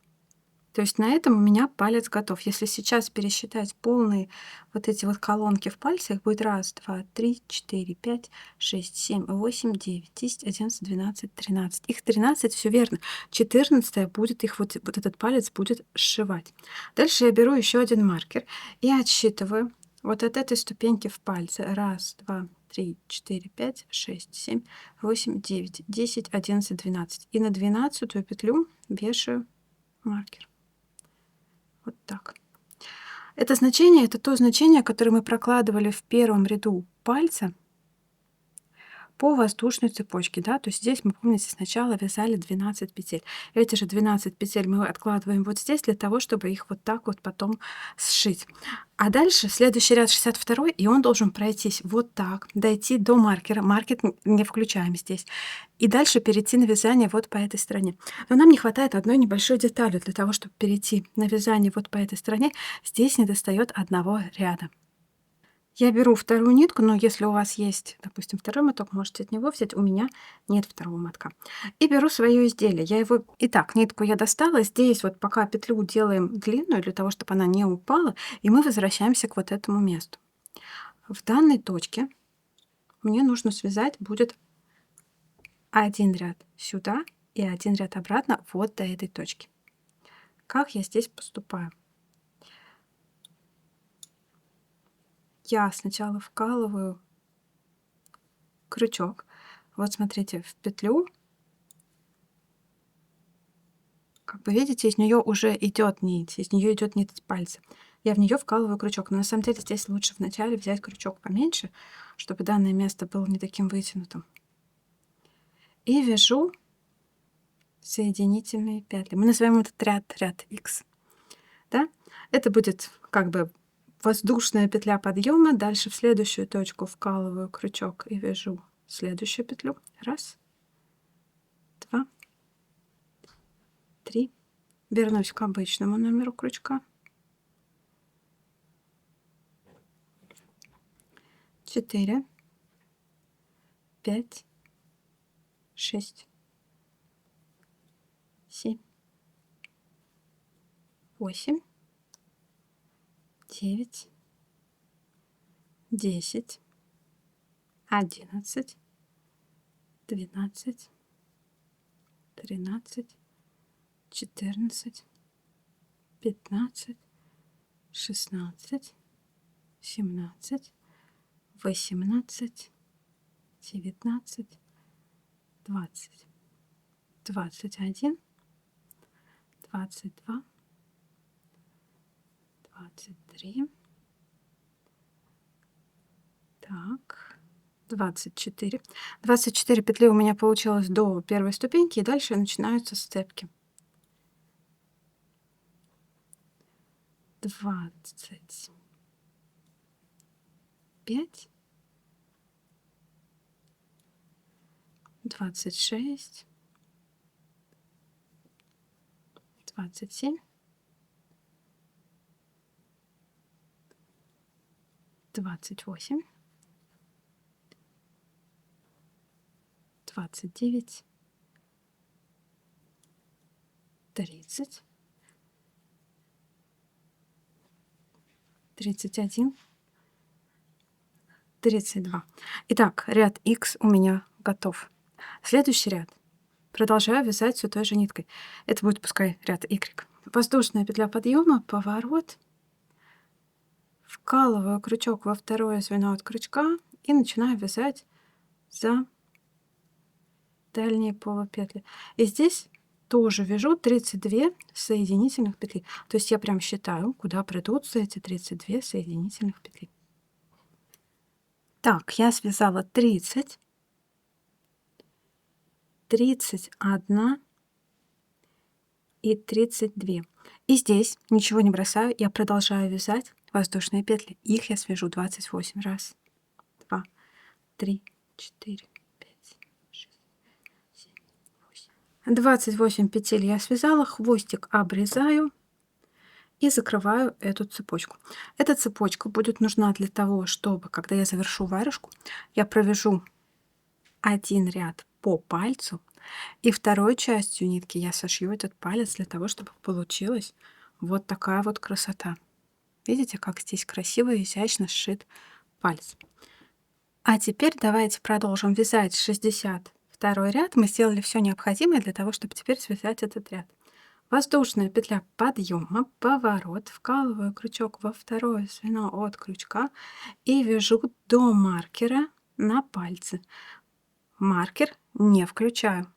То есть на этом у меня палец готов. Если сейчас пересчитать полные вот эти вот колонки в пальцах, будет 1, 2, 3, 4, 5, 6, 7, 8, 9, 10, 11, 12, 13. Их 13, все верно. 14 будет их, вот этот палец будет сшивать. Дальше я беру еще один маркер и отсчитываю вот от этой ступеньки в пальце. 1, 2, 3, 4, 5, 6, 7, 8, 9, 10, 11, 12. И на 12 петлю вешаю маркер. Вот так. Это значение, это то значение, которое мы прокладывали в первом ряду пальца по воздушной цепочке, да, то есть здесь мы, помните, сначала вязали 12 петель. Эти же 12 петель мы откладываем вот здесь для того, чтобы их вот так вот потом сшить. А дальше следующий ряд 62, и он должен пройтись вот так, дойти до маркера. Маркер не включаем здесь. И дальше перейти на вязание вот по этой стороне. Но нам не хватает одной небольшой детали для того, чтобы перейти на вязание вот по этой стороне. Здесь недостает одного ряда. Я беру вторую нитку, но если у вас есть, допустим, второй моток, можете от него взять. У меня нет второго мотка. И беру свое изделие. Я его... Итак, нитку я достала. Здесь вот пока петлю делаем длинную, для того, чтобы она не упала. И мы возвращаемся к вот этому месту. В данной точке мне нужно связать будет один ряд сюда и один ряд обратно вот до этой точки. Как я здесь поступаю? Я сначала вкалываю крючок. Вот смотрите, в петлю. Как бы видите, из нее уже идет нить, из нее идет нить пальца. Я в нее вкалываю крючок. Но на самом деле здесь лучше вначале взять крючок поменьше, чтобы данное место было не таким вытянутым. И вяжу соединительные петли. Мы называем этот ряд X. Да? Это будет как бы воздушная петля подъема. Дальше в следующую точку вкалываю крючок и вяжу следующую петлю. 1, 2, 3. Вернусь к обычному номеру крючка. 4, 5, 6, 7, 8, 9, 10, 11, 12, 13, 14, 15, 16, 17, 18, 19, 20, 21, 22, 23. Так, 24. 24 петли у меня получилось до первой ступеньки, и дальше начинаются сцепки. 20, 25, 26, 27, 28, 29, 30, 31, 32. Итак, ряд X у меня готов. Следующий ряд. Продолжаю вязать все той же ниткой. Это будет пускай ряд Y. Воздушная петля подъема, поворот. Вкалываю крючок во второе звено от крючка и начинаю вязать за дальние полупетли. И здесь тоже вяжу 32 соединительных петли. То есть я прям считаю, куда придутся эти 32 соединительных петли. Так, я связала 30, 31 и 32. И здесь ничего не бросаю, я продолжаю вязать воздушные петли. Их я свяжу 28 раз. 2, 3, 4, 5, 6, 7, 8. 28 петель я связала, хвостик обрезаю и закрываю эту цепочку. Эта цепочка будет нужна для того, чтобы, когда я завершу варежку, я провяжу один ряд по пальцу, и второй частью нитки я сошью этот палец для того, чтобы получилась вот такая вот красота. Видите, как здесь красиво и изящно сшит палец. А теперь давайте продолжим вязать 62 ряд. Мы сделали все необходимое для того, чтобы теперь связать этот ряд. Воздушная петля подъема, поворот, вкалываю крючок во второе звено от крючка и вяжу до маркера на пальце. Маркер не включаю.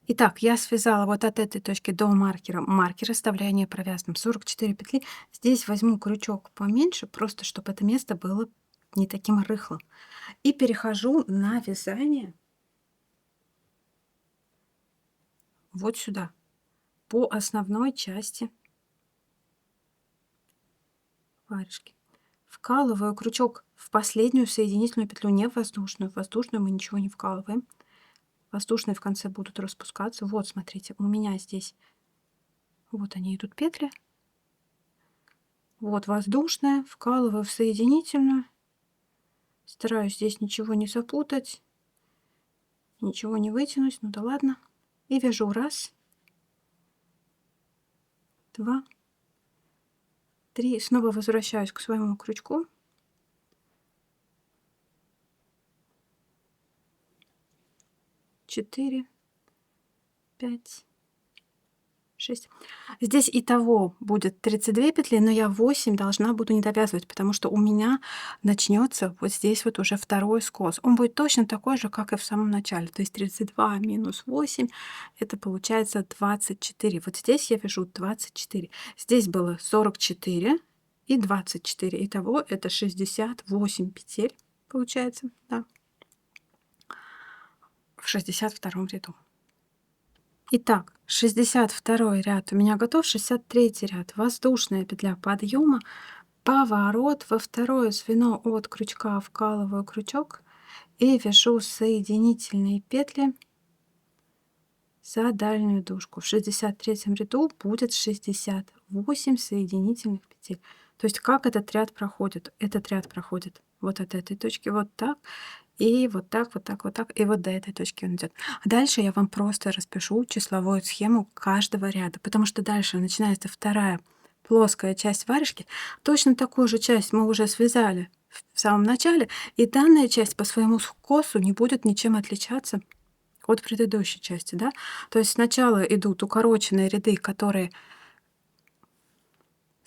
Итак, я связала вот от этой точки до маркера. Маркер оставляю не провязанным. 44 петли. Здесь возьму крючок поменьше, просто чтобы это место было не таким рыхлым. И перехожу на вязание вот сюда, по основной части варежки. Вкалываю крючок в последнюю соединительную петлю, не в воздушную. В воздушную мы ничего не вкалываем. Воздушные в конце будут распускаться. Вот, смотрите, у меня здесь вот они идут петли. Вот воздушная, вкалываю в соединительную. Стараюсь здесь ничего не запутать, ничего не вытянуть, ну да ладно. И вяжу 1, 2, 3. Снова возвращаюсь к своему крючку. 4, 5, 6. Здесь итого будет 32 петли, но я 8 должна буду не довязывать, потому что у меня начнется вот здесь вот уже второй скос. Он будет точно такой же, как и в самом начале. То есть 32 минус 8, это получается 24. Вот здесь я вяжу 24. Здесь было 44 и 24. Итого это 68 петель получается, да, в 62 ряду. Итак, 62 ряд у меня готов, 63 ряд. Воздушная петля подъема, поворот во второе звено от крючка, вкалываю крючок и вяжу соединительные петли за дальнюю дужку. В 63 ряду будет 68 соединительных петель. То есть как этот ряд проходит? Этот ряд проходит вот от этой точки вот так, и вот так, вот так, вот так, и вот до этой точки он идет. Dальше я вам просто распишу числовую схему каждого ряда, потому что дальше начинается вторая плоская часть варежки. Точно такую же часть мы уже связали в самом начале, и данная часть по своему скосу не будет ничем отличаться от предыдущей части, да? То есть сначала идут укороченные ряды, которые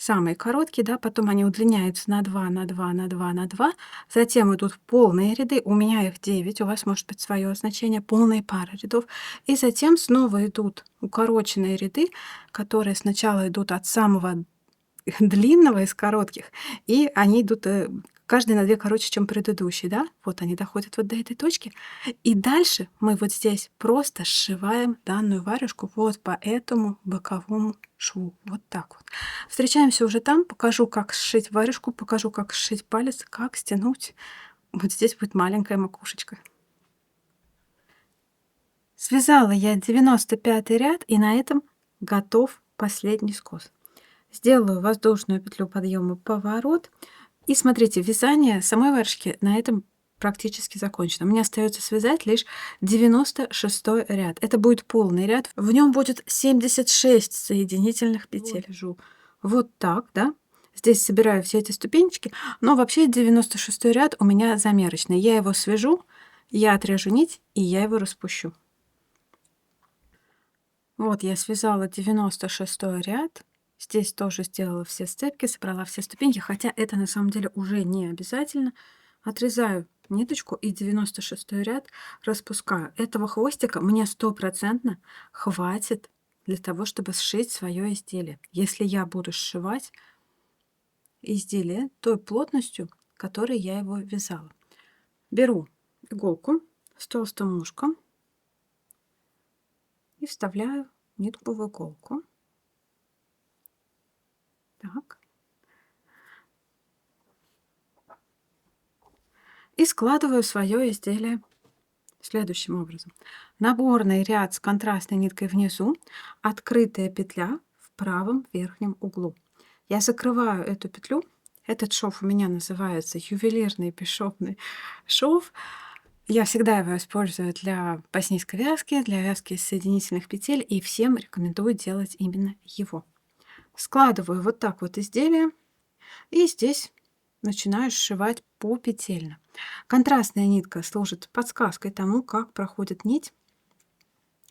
самые короткие, да, потом они удлиняются на 2, на 2, на 2, на 2. Затем идут полные ряды, у меня их 9, у вас может быть свое значение, полные пары рядов. И затем снова идут укороченные ряды, которые сначала идут от самого длинного из коротких, и они идут каждый на 2 короче, чем предыдущий, да? Вот они доходят вот до этой точки. И дальше мы вот здесь просто сшиваем данную варежку вот по этому боковому шву. Вот так вот. Встречаемся уже там, покажу, как сшить варежку, покажу, как сшить палец, как стянуть. Вот здесь будет маленькая макушечка. Связала я 95 ряд, и на этом готов последний скос. Сделаю воздушную петлю подъема, поворот. И смотрите, вязание самой варежки на этом практически закончено. Мне остается связать лишь 96 ряд. Это будет полный ряд. В нем будет 76 соединительных петель. Вяжу вот так, да. Здесь собираю все эти ступенечки. Но вообще 96 ряд у меня замерочный. Я его свяжу, я отрежу нить, и я его распущу. Вот я связала 96 ряд. Здесь тоже сделала все сцепки, собрала все ступеньки, хотя это на самом деле уже не обязательно. Отрезаю ниточку и 96 ряд распускаю. Этого хвостика мне стопроцентно хватит для того, чтобы сшить свое изделие. Если я буду сшивать изделие той плотностью, которой я его вязала. Беру иголку с толстым ушком и вставляю нитку в иголку. Так. И складываю свое изделие следующим образом. Наборный ряд с контрастной ниткой внизу, открытая петля в правом верхнем углу. Я закрываю эту петлю. Этот шов у меня называется ювелирный бесшовный шов. Я всегда его использую для боснийской вязки, для вязки соединительных петель, и всем рекомендую делать именно его. Складываю вот так вот изделие, и здесь начинаю сшивать попетельно. Контрастная нитка служит подсказкой тому, как проходит нить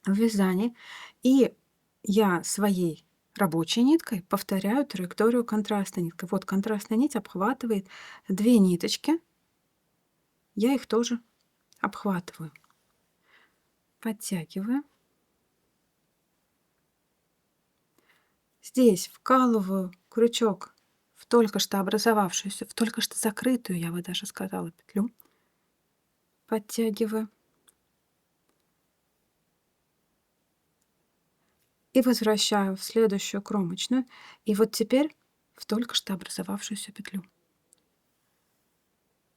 в вязании. И я своей рабочей ниткой повторяю траекторию контрастной ниткой. Вот контрастная нить обхватывает 2 ниточки. Я их тоже обхватываю. Подтягиваю. Здесь вкалываю крючок в только что образовавшуюся, в только что закрытую, я бы даже сказала, петлю. Подтягиваю. И возвращаю в следующую кромочную. И вот теперь в только что образовавшуюся петлю.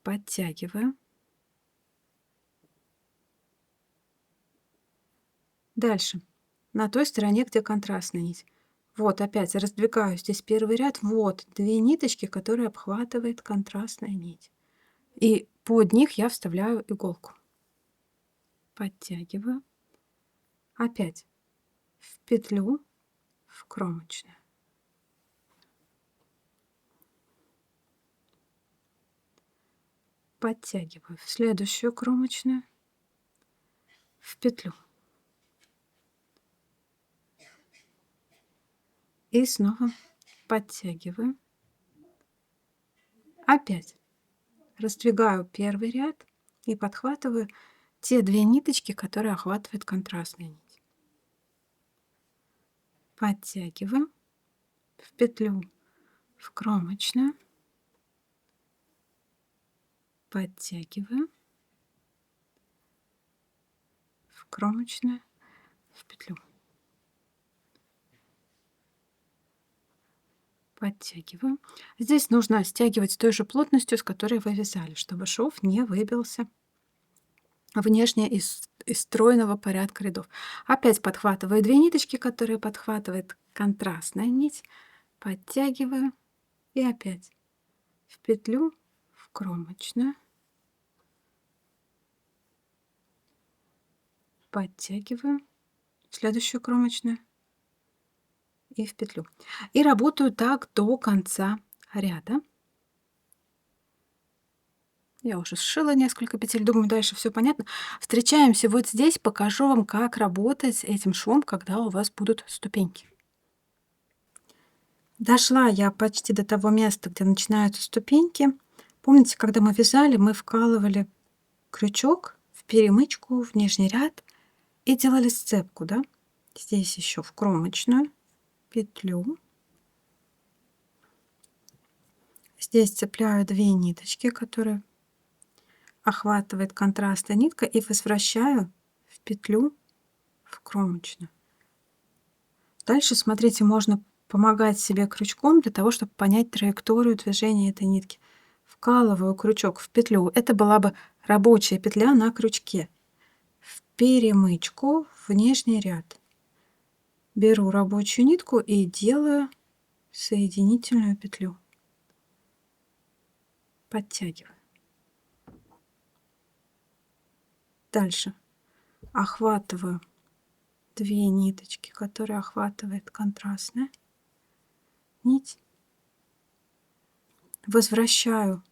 Подтягиваю. Дальше. На той стороне, где контрастная нить. Вот опять раздвигаю здесь первый ряд. Вот 2 ниточки, которые обхватывает контрастная нить. И под них я вставляю иголку. Подтягиваю. Опять в петлю, в кромочную. Подтягиваю в следующую кромочную, в петлю. И снова подтягиваю. Опять раздвигаю первый ряд и подхватываю те 2 ниточки, которые охватывают контрастная нить. Подтягиваю в петлю, в кромочную. Подтягиваю в кромочную, в петлю. Подтягиваю. Здесь нужно стягивать с той же плотностью, с которой вы вязали, чтобы шов не выбился внешне из стройного порядка рядов. Опять подхватываю 2 ниточки, которые подхватывает контрастная нить. Подтягиваю и опять в петлю, в кромочную. Подтягиваю в следующую кромочную и в петлю. И работаю так до конца ряда. Я уже сшила несколько петель, думаю, дальше все понятно. Встречаемся вот здесь, покажу вам, как работать с этим швом, когда у вас будут ступеньки. Дошла я почти до того места, где начинаются ступеньки. Помните, когда мы вязали, мы вкалывали крючок в перемычку, в нижний ряд и делали сцепку, да? Здесь еще в кромочную петлю. Здесь цепляю 2 ниточки, которые охватывает контрастная нитка, и возвращаю в петлю в кромочную. Дальше, смотрите, можно помогать себе крючком для того, чтобы понять траекторию движения этой нитки. Вкалываю крючок в петлю. Это была бы рабочая петля на крючке. В перемычку в нижний ряд. Беру рабочую нитку и делаю соединительную петлю. Подтягиваю. Дальше охватываю 2 ниточки, которые охватывает контрастная нить. Возвращаю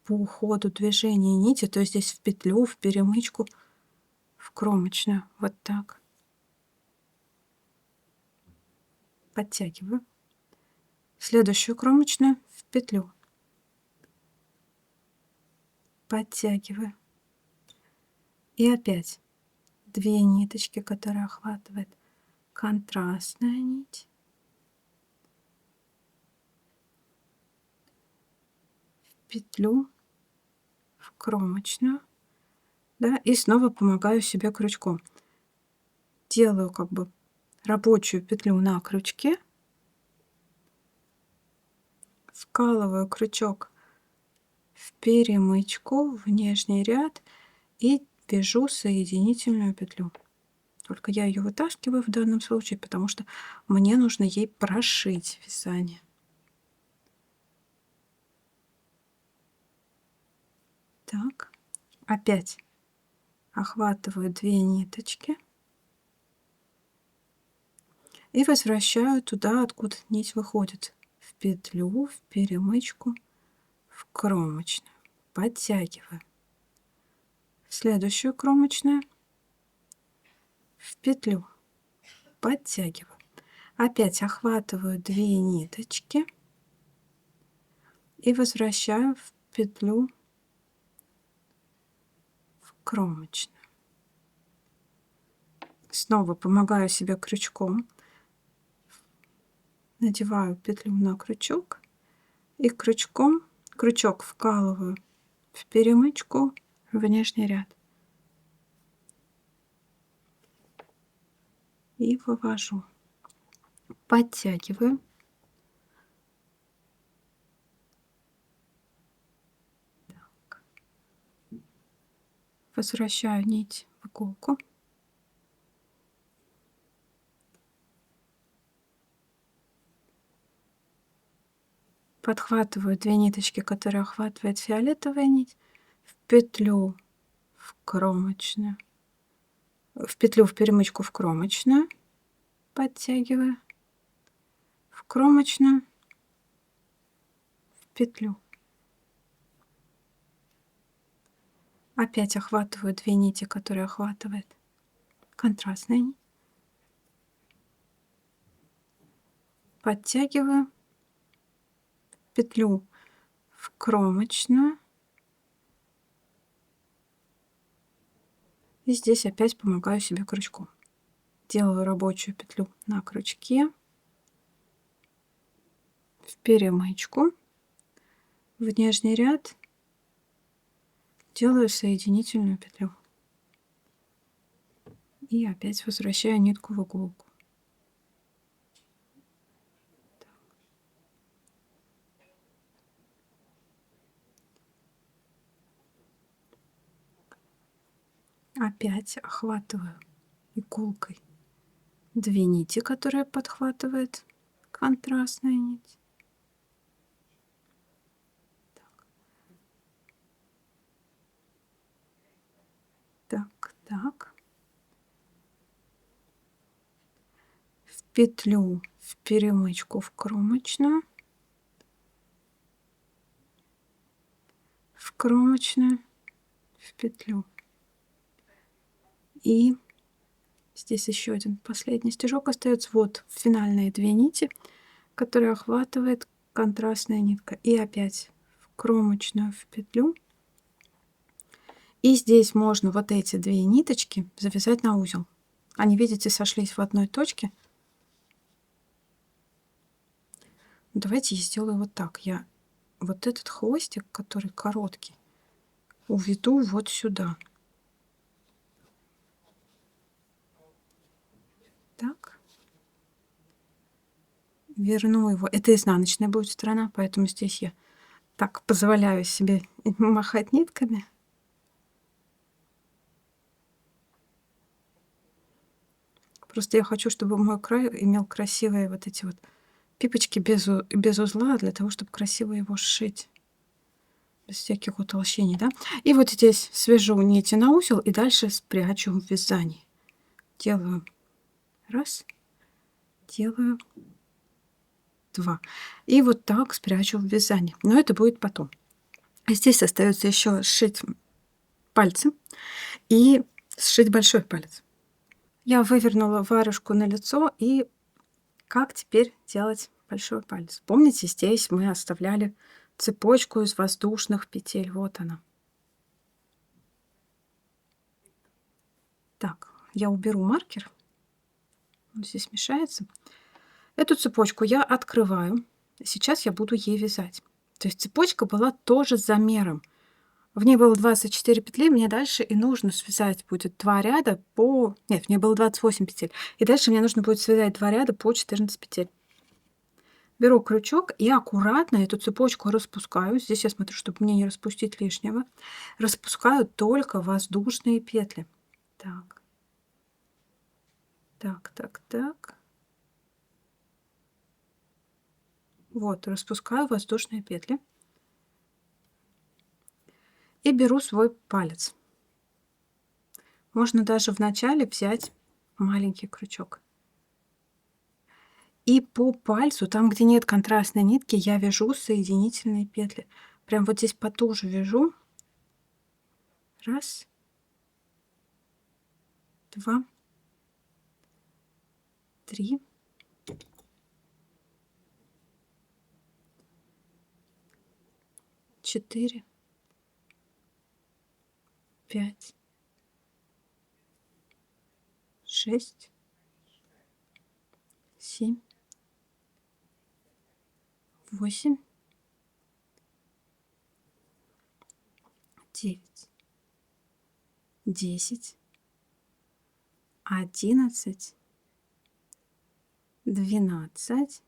по уходу движения нити, то есть здесь в петлю, в перемычку, в кромочную. Вот так. Подтягиваю. Следующую кромочную в петлю. Подтягиваю. И опять 2 ниточки, которые охватывает контрастная нить. В петлю, в кромочную. Да, и снова помогаю себе крючком. Делаю как бы рабочую петлю на крючке. Вкалываю крючок в перемычку, в нижний ряд и вяжу соединительную петлю. Только я ее вытаскиваю в данном случае, потому что мне нужно ей прошить вязание. Так, опять охватываю 2 ниточки и возвращаю туда, откуда нить выходит, в петлю, в перемычку, в кромочную. Подтягиваю. В следующую кромочную, в петлю. Подтягиваю. Опять охватываю 2 ниточки и возвращаю в петлю, в кромочную. Снова помогаю себе крючком. Надеваю петлю на крючок и крючок вкалываю в перемычку в нижний ряд и вывожу. Подтягиваю. Так. Возвращаю нить в иголку. Подхватываю 2 ниточки, которые охватывает фиолетовая нить, в петлю, в кромочную, в петлю, в перемычку, в кромочную, подтягиваю, в кромочную, в петлю. Опять охватываю 2 нити, которые охватывает контрастная нить. Подтягиваю, петлю в кромочную. И здесь опять помогаю себе крючком. Делаю рабочую петлю на крючке, в перемычку, в нижний ряд делаю соединительную петлю. И опять возвращаю нитку в иголку. Опять охватываю иголкой 2 нити, которые подхватывает контрастная нить. Так. В петлю, в перемычку, в кромочную, в кромочную, в петлю. И здесь еще один последний стежок остается. Вот финальные 2 нити, которые охватывает контрастная нитка. И опять в кромочную, в петлю. И здесь можно вот эти 2 ниточки завязать на узел. Они, видите, сошлись в одной точке. Давайте я сделаю вот так. Я вот этот хвостик, который короткий, уведу вот сюда. Так. Верну его. Это изнаночная будет сторона, поэтому здесь я так позволяю себе махать нитками. Просто я хочу, чтобы мой край имел красивые вот эти вот пипочки без узла, для того, чтобы красиво его сшить. Без всяких утолщений, да? И вот здесь свяжу нити на узел и дальше спрячу в вязании. Делаю раз, делаю два. И вот так спрячу в вязании. Но это будет потом. Здесь остается еще сшить пальцем и сшить большой палец. Я вывернула варежку на лицо, и как теперь делать большой палец? Помните, здесь мы оставляли цепочку из воздушных петель. Вот она. Так, я уберу маркер. Он здесь мешается. Эту цепочку я открываю. Сейчас я буду ей вязать. То есть цепочка была тоже с замером. В ней было 24 петли, мне дальше и нужно связать будет 2 ряда по... Нет, в ней было 28 петель. И дальше мне нужно будет связать 2 ряда по 14 петель. Беру крючок и аккуратно эту цепочку распускаю. Здесь я смотрю, чтобы мне не распустить лишнего. Распускаю только воздушные петли. Так. Так, так, так. Вот, распускаю воздушные петли. И беру свой палец. Можно даже вначале взять маленький крючок. И по пальцу, там, где нет контрастной нитки, я вяжу соединительные петли. Прям вот здесь потуже вяжу. Раз, два, три, четыре, пять, шесть, семь, 8, 9, 10, 11, 12.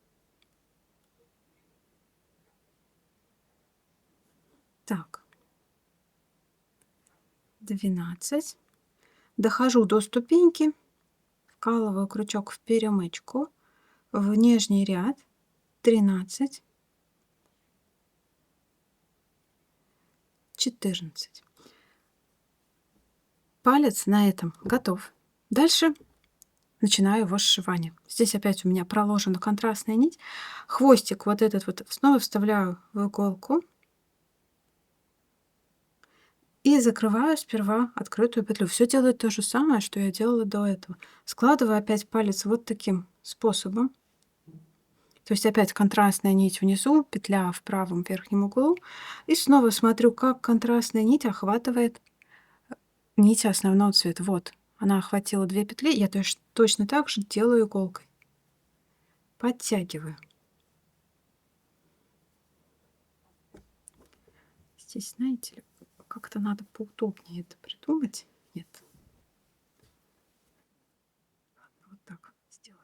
Так. 12. Дохожу до ступеньки, вкалываю крючок в перемычку, в нижний ряд 13, 14. Палец на этом готов. Дальше начинаю его сшивание. Здесь опять у меня проложена контрастная нить. Хвостик вот этот вот снова вставляю в иголку и закрываю сперва открытую петлю. Все делаю то же самое, что я делала до этого. Складываю опять палец вот таким способом. То есть опять контрастная нить внизу, петля в правом верхнем углу. И снова смотрю, как контрастная нить охватывает нить основного цвета. Вот, она охватила 2 петли. Я точно так же делаю иголкой. Подтягиваю. Здесь, знаете ли, как-то надо поудобнее это придумать. Нет. Вот так сделаю.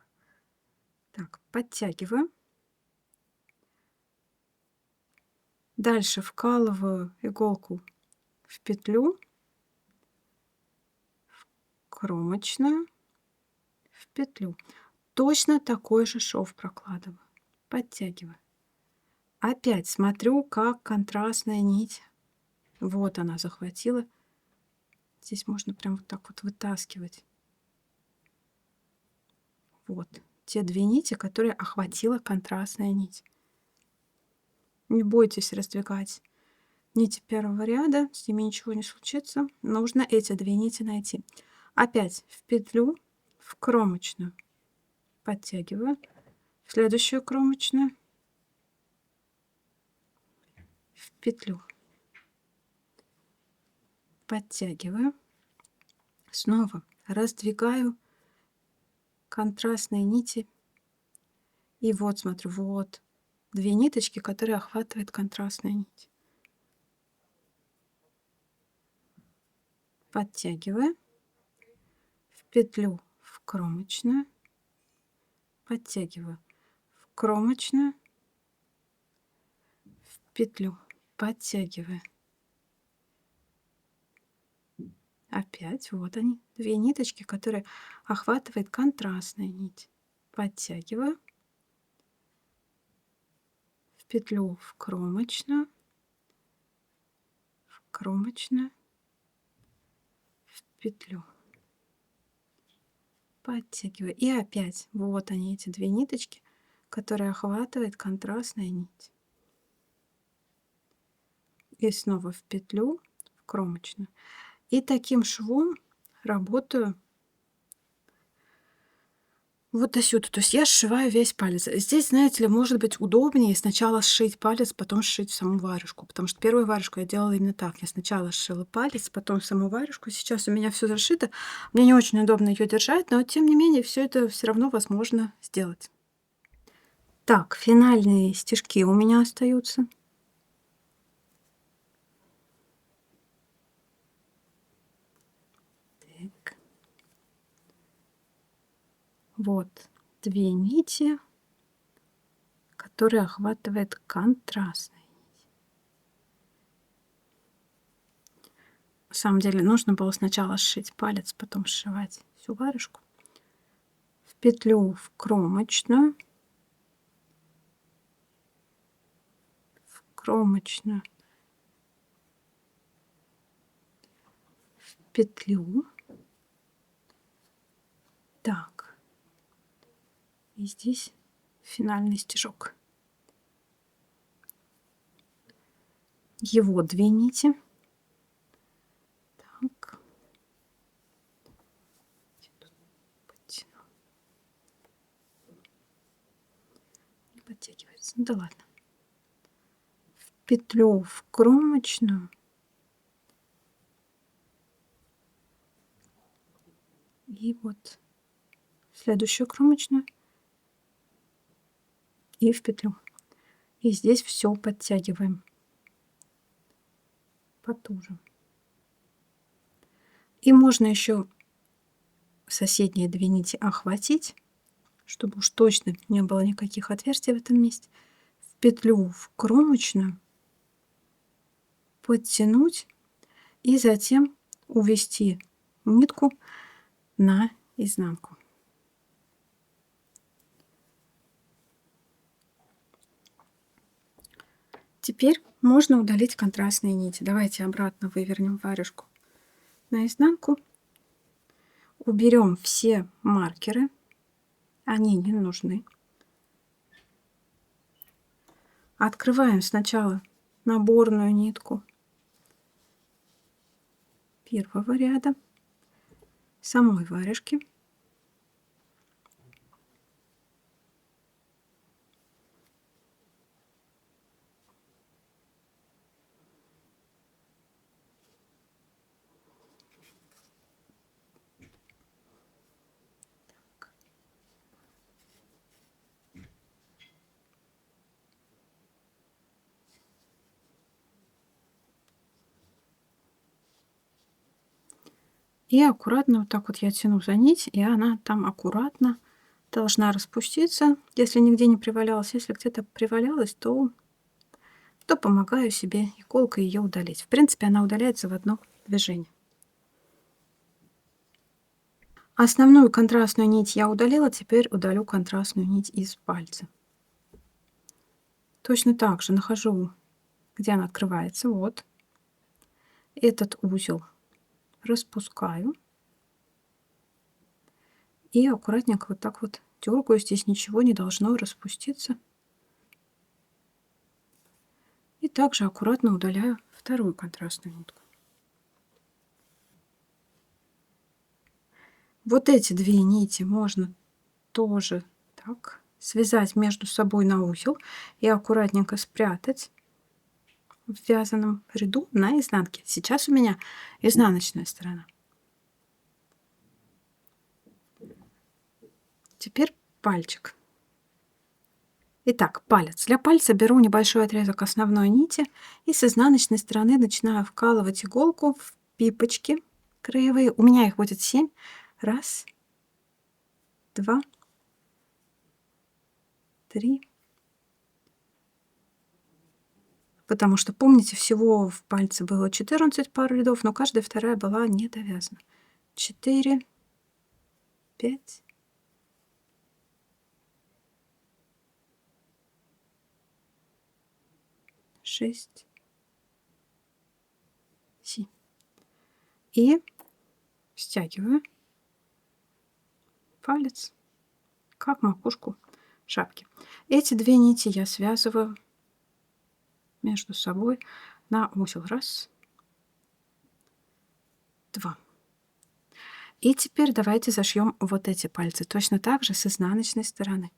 Так, подтягиваю. Дальше вкалываю иголку в петлю, в кромочную, в петлю. Точно такой же шов прокладываю. Подтягиваю. Опять смотрю, как контрастная нить. Вот она захватила. Здесь можно прям вот так вот вытаскивать. Вот. Те 2 нити, которые охватила контрастная нить. Не бойтесь раздвигать нити первого ряда, с ними ничего не случится. Нужно эти 2 нити найти. Опять в петлю, в кромочную. Подтягиваю. В следующую кромочную. В петлю. Подтягиваю. Снова раздвигаю контрастные нити. И вот смотрю, вот 2 ниточки, которые охватывает контрастная нить. Подтягиваю в петлю в кромочную, подтягиваю в кромочную, в петлю, подтягиваю. Опять вот они, 2 ниточки, которые охватывает контрастная нить. Подтягиваю в петлю в кромочную, в петлю, подтягиваю. И опять вот они, эти 2 ниточки, которые охватывает контрастная нить. И снова в петлю в кромочную. И таким швом работаю вот до сюда. То есть я сшиваю весь палец. Здесь, знаете ли, может быть удобнее сначала сшить палец, потом сшить саму варежку. Потому что первую варежку я делала именно так. Я сначала сшила палец, потом саму варежку. Сейчас у меня все зашито. Мне не очень удобно ее держать, но тем не менее все это все равно возможно сделать. Так, финальные стежки у меня остаются. Так. Вот 2 нити, которые охватывает контрастная нить. На самом деле нужно было сначала сшить палец, потом сшивать всю варежку. В петлю в кромочную, в кромочную, в петлю. Так. И здесь финальный стежок. Его 2 нити. Так. Подтяну. Не подтягивается. Ну да ладно. В петлю в кромочную. И вот следующую кромочную. И в петлю. И здесь все подтягиваем потуже. И можно еще соседние 2 нити охватить, чтобы уж точно не было никаких отверстий в этом месте. В петлю в кромочную, подтянуть и затем увести нитку на изнанку. Теперь можно удалить контрастные нити. Давайте обратно вывернем варежку наизнанку. Уберем все маркеры. Они не нужны. Открываем сначала наборную нитку первого ряда самой варежки. И аккуратно вот так вот я тяну за нить, и она там аккуратно должна распуститься, если нигде не привалялась. Если где-то привалялась, то помогаю себе иголкой ее удалить. В принципе, она удаляется в одно движение. Основную контрастную нить я удалила, теперь удалю контрастную нить из пальца. Точно так же нахожу, где она открывается, вот. Этот узел распускаю. И аккуратненько вот так вот дергаю. Здесь ничего не должно распуститься. И также аккуратно удаляю вторую контрастную нитку. Вот эти 2 нити можно тоже так связать между собой на узел и аккуратненько спрятать в вязаном ряду на изнанке. Сейчас у меня изнаночная сторона. Теперь пальчик. Итак, палец. Для пальца беру небольшой отрезок основной нити и с изнаночной стороны начинаю вкалывать иголку в пипочки краевые. У меня их будет 7. Раз, 2, 3. Потому что, помните, всего в пальце было 14 пар рядов, но каждая вторая была не довязана. 4, 5, 6, 7. И стягиваю палец, как макушку шапки. Эти 2 нити я связываю между собой на узел. Раз, 2. И теперь давайте зашьем вот эти пальцы точно так же с изнаночной стороны.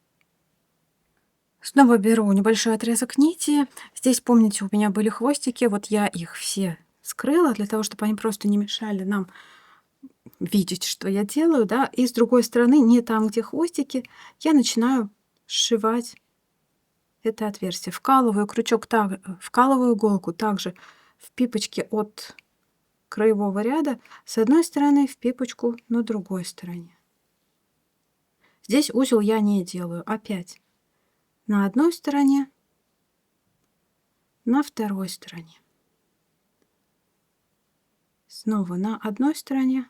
Снова беру небольшой отрезок нити. Здесь, помните, у меня были хвостики. Вот я их все скрыла для того, чтобы они просто не мешали нам видеть, что я делаю, да. И с другой стороны, не там, где хвостики, я начинаю сшивать это отверстие. Вкалываю крючок, вкалываю иголку также в пипочке от краевого ряда с одной стороны, в пипочку на другой стороне. Здесь узел я не делаю. Опять на одной стороне, на второй стороне. Снова на одной стороне,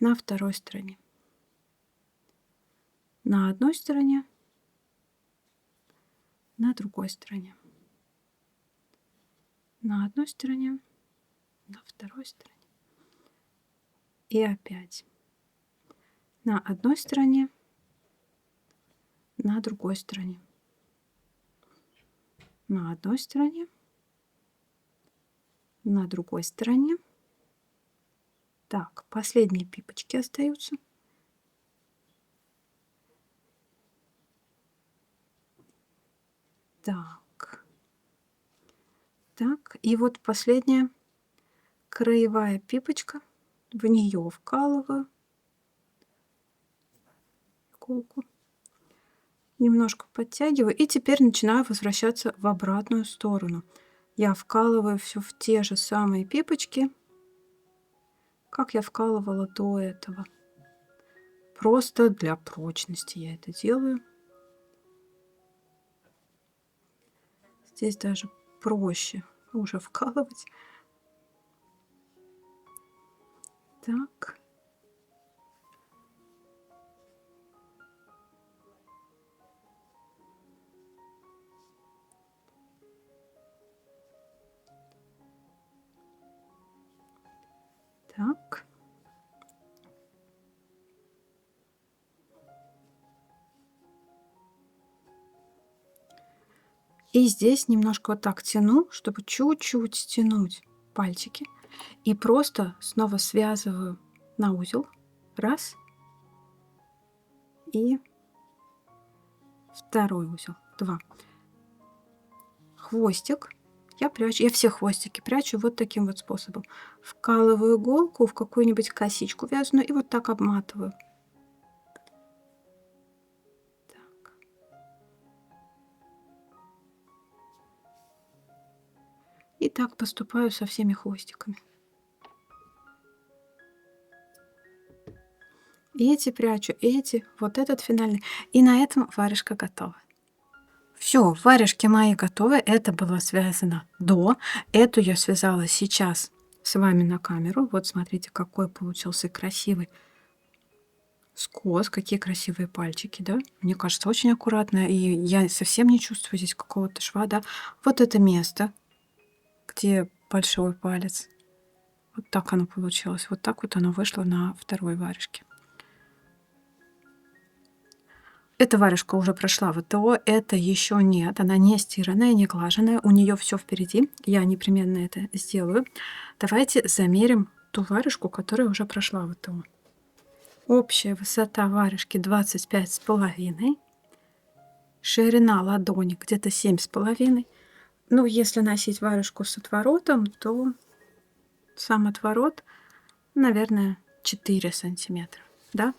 на второй стороне. На одной стороне, на другой стороне. На одной стороне, на второй стороне. И опять на одной стороне, на другой стороне. На одной стороне, на другой стороне. Так, последние пипочки остаются. Так. Так, и вот последняя краевая пипочка. В нее вкалываю иголку. Немножко подтягиваю. И теперь начинаю возвращаться в обратную сторону. Я вкалываю все в те же самые пипочки, как я вкалывала до этого. Просто для прочности я это делаю. Здесь даже проще уже вкалывать. Так. Так. И здесь немножко вот так тяну, чтобы чуть-чуть стянуть пальчики. И просто снова связываю на узел. Раз. И второй узел. 2. Хвостик я прячу. Я все хвостики прячу вот таким вот способом. Вкалываю иголку в какую-нибудь косичку вязаную и вот так обматываю. Так. И так поступаю со всеми хвостиками. Эти прячу, эти, вот этот финальный. И на этом варежка готова. Все, варежки мои готовы. Это было связано до. Эту я связала сейчас с вами на камеру. Вот смотрите, какой получился красивый скос, какие красивые пальчики, да? Мне кажется, очень аккуратно. И я совсем не чувствую здесь какого-то шва, да? Вот это место, где большой палец. Вот так оно получилось. Вот так вот оно вышло на второй варежке. Эта варежка уже прошла ВТО, это еще нет, она не стиранная, не глаженная, у нее все впереди, я непременно это сделаю. Давайте замерим ту варежку, которая уже прошла ВТО. Общая высота варежки 25,5, ширина ладони где-то 7,5. Ну, если носить варежку с отворотом, то сам отворот, наверное, 4 сантиметра, да?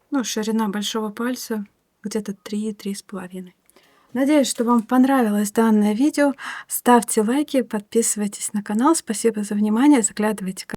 Ну, ширина большого пальца где-то 3-3,5. Надеюсь, что вам понравилось данное видео. Ставьте лайки, подписывайтесь на канал. Спасибо за внимание. Заглядывайте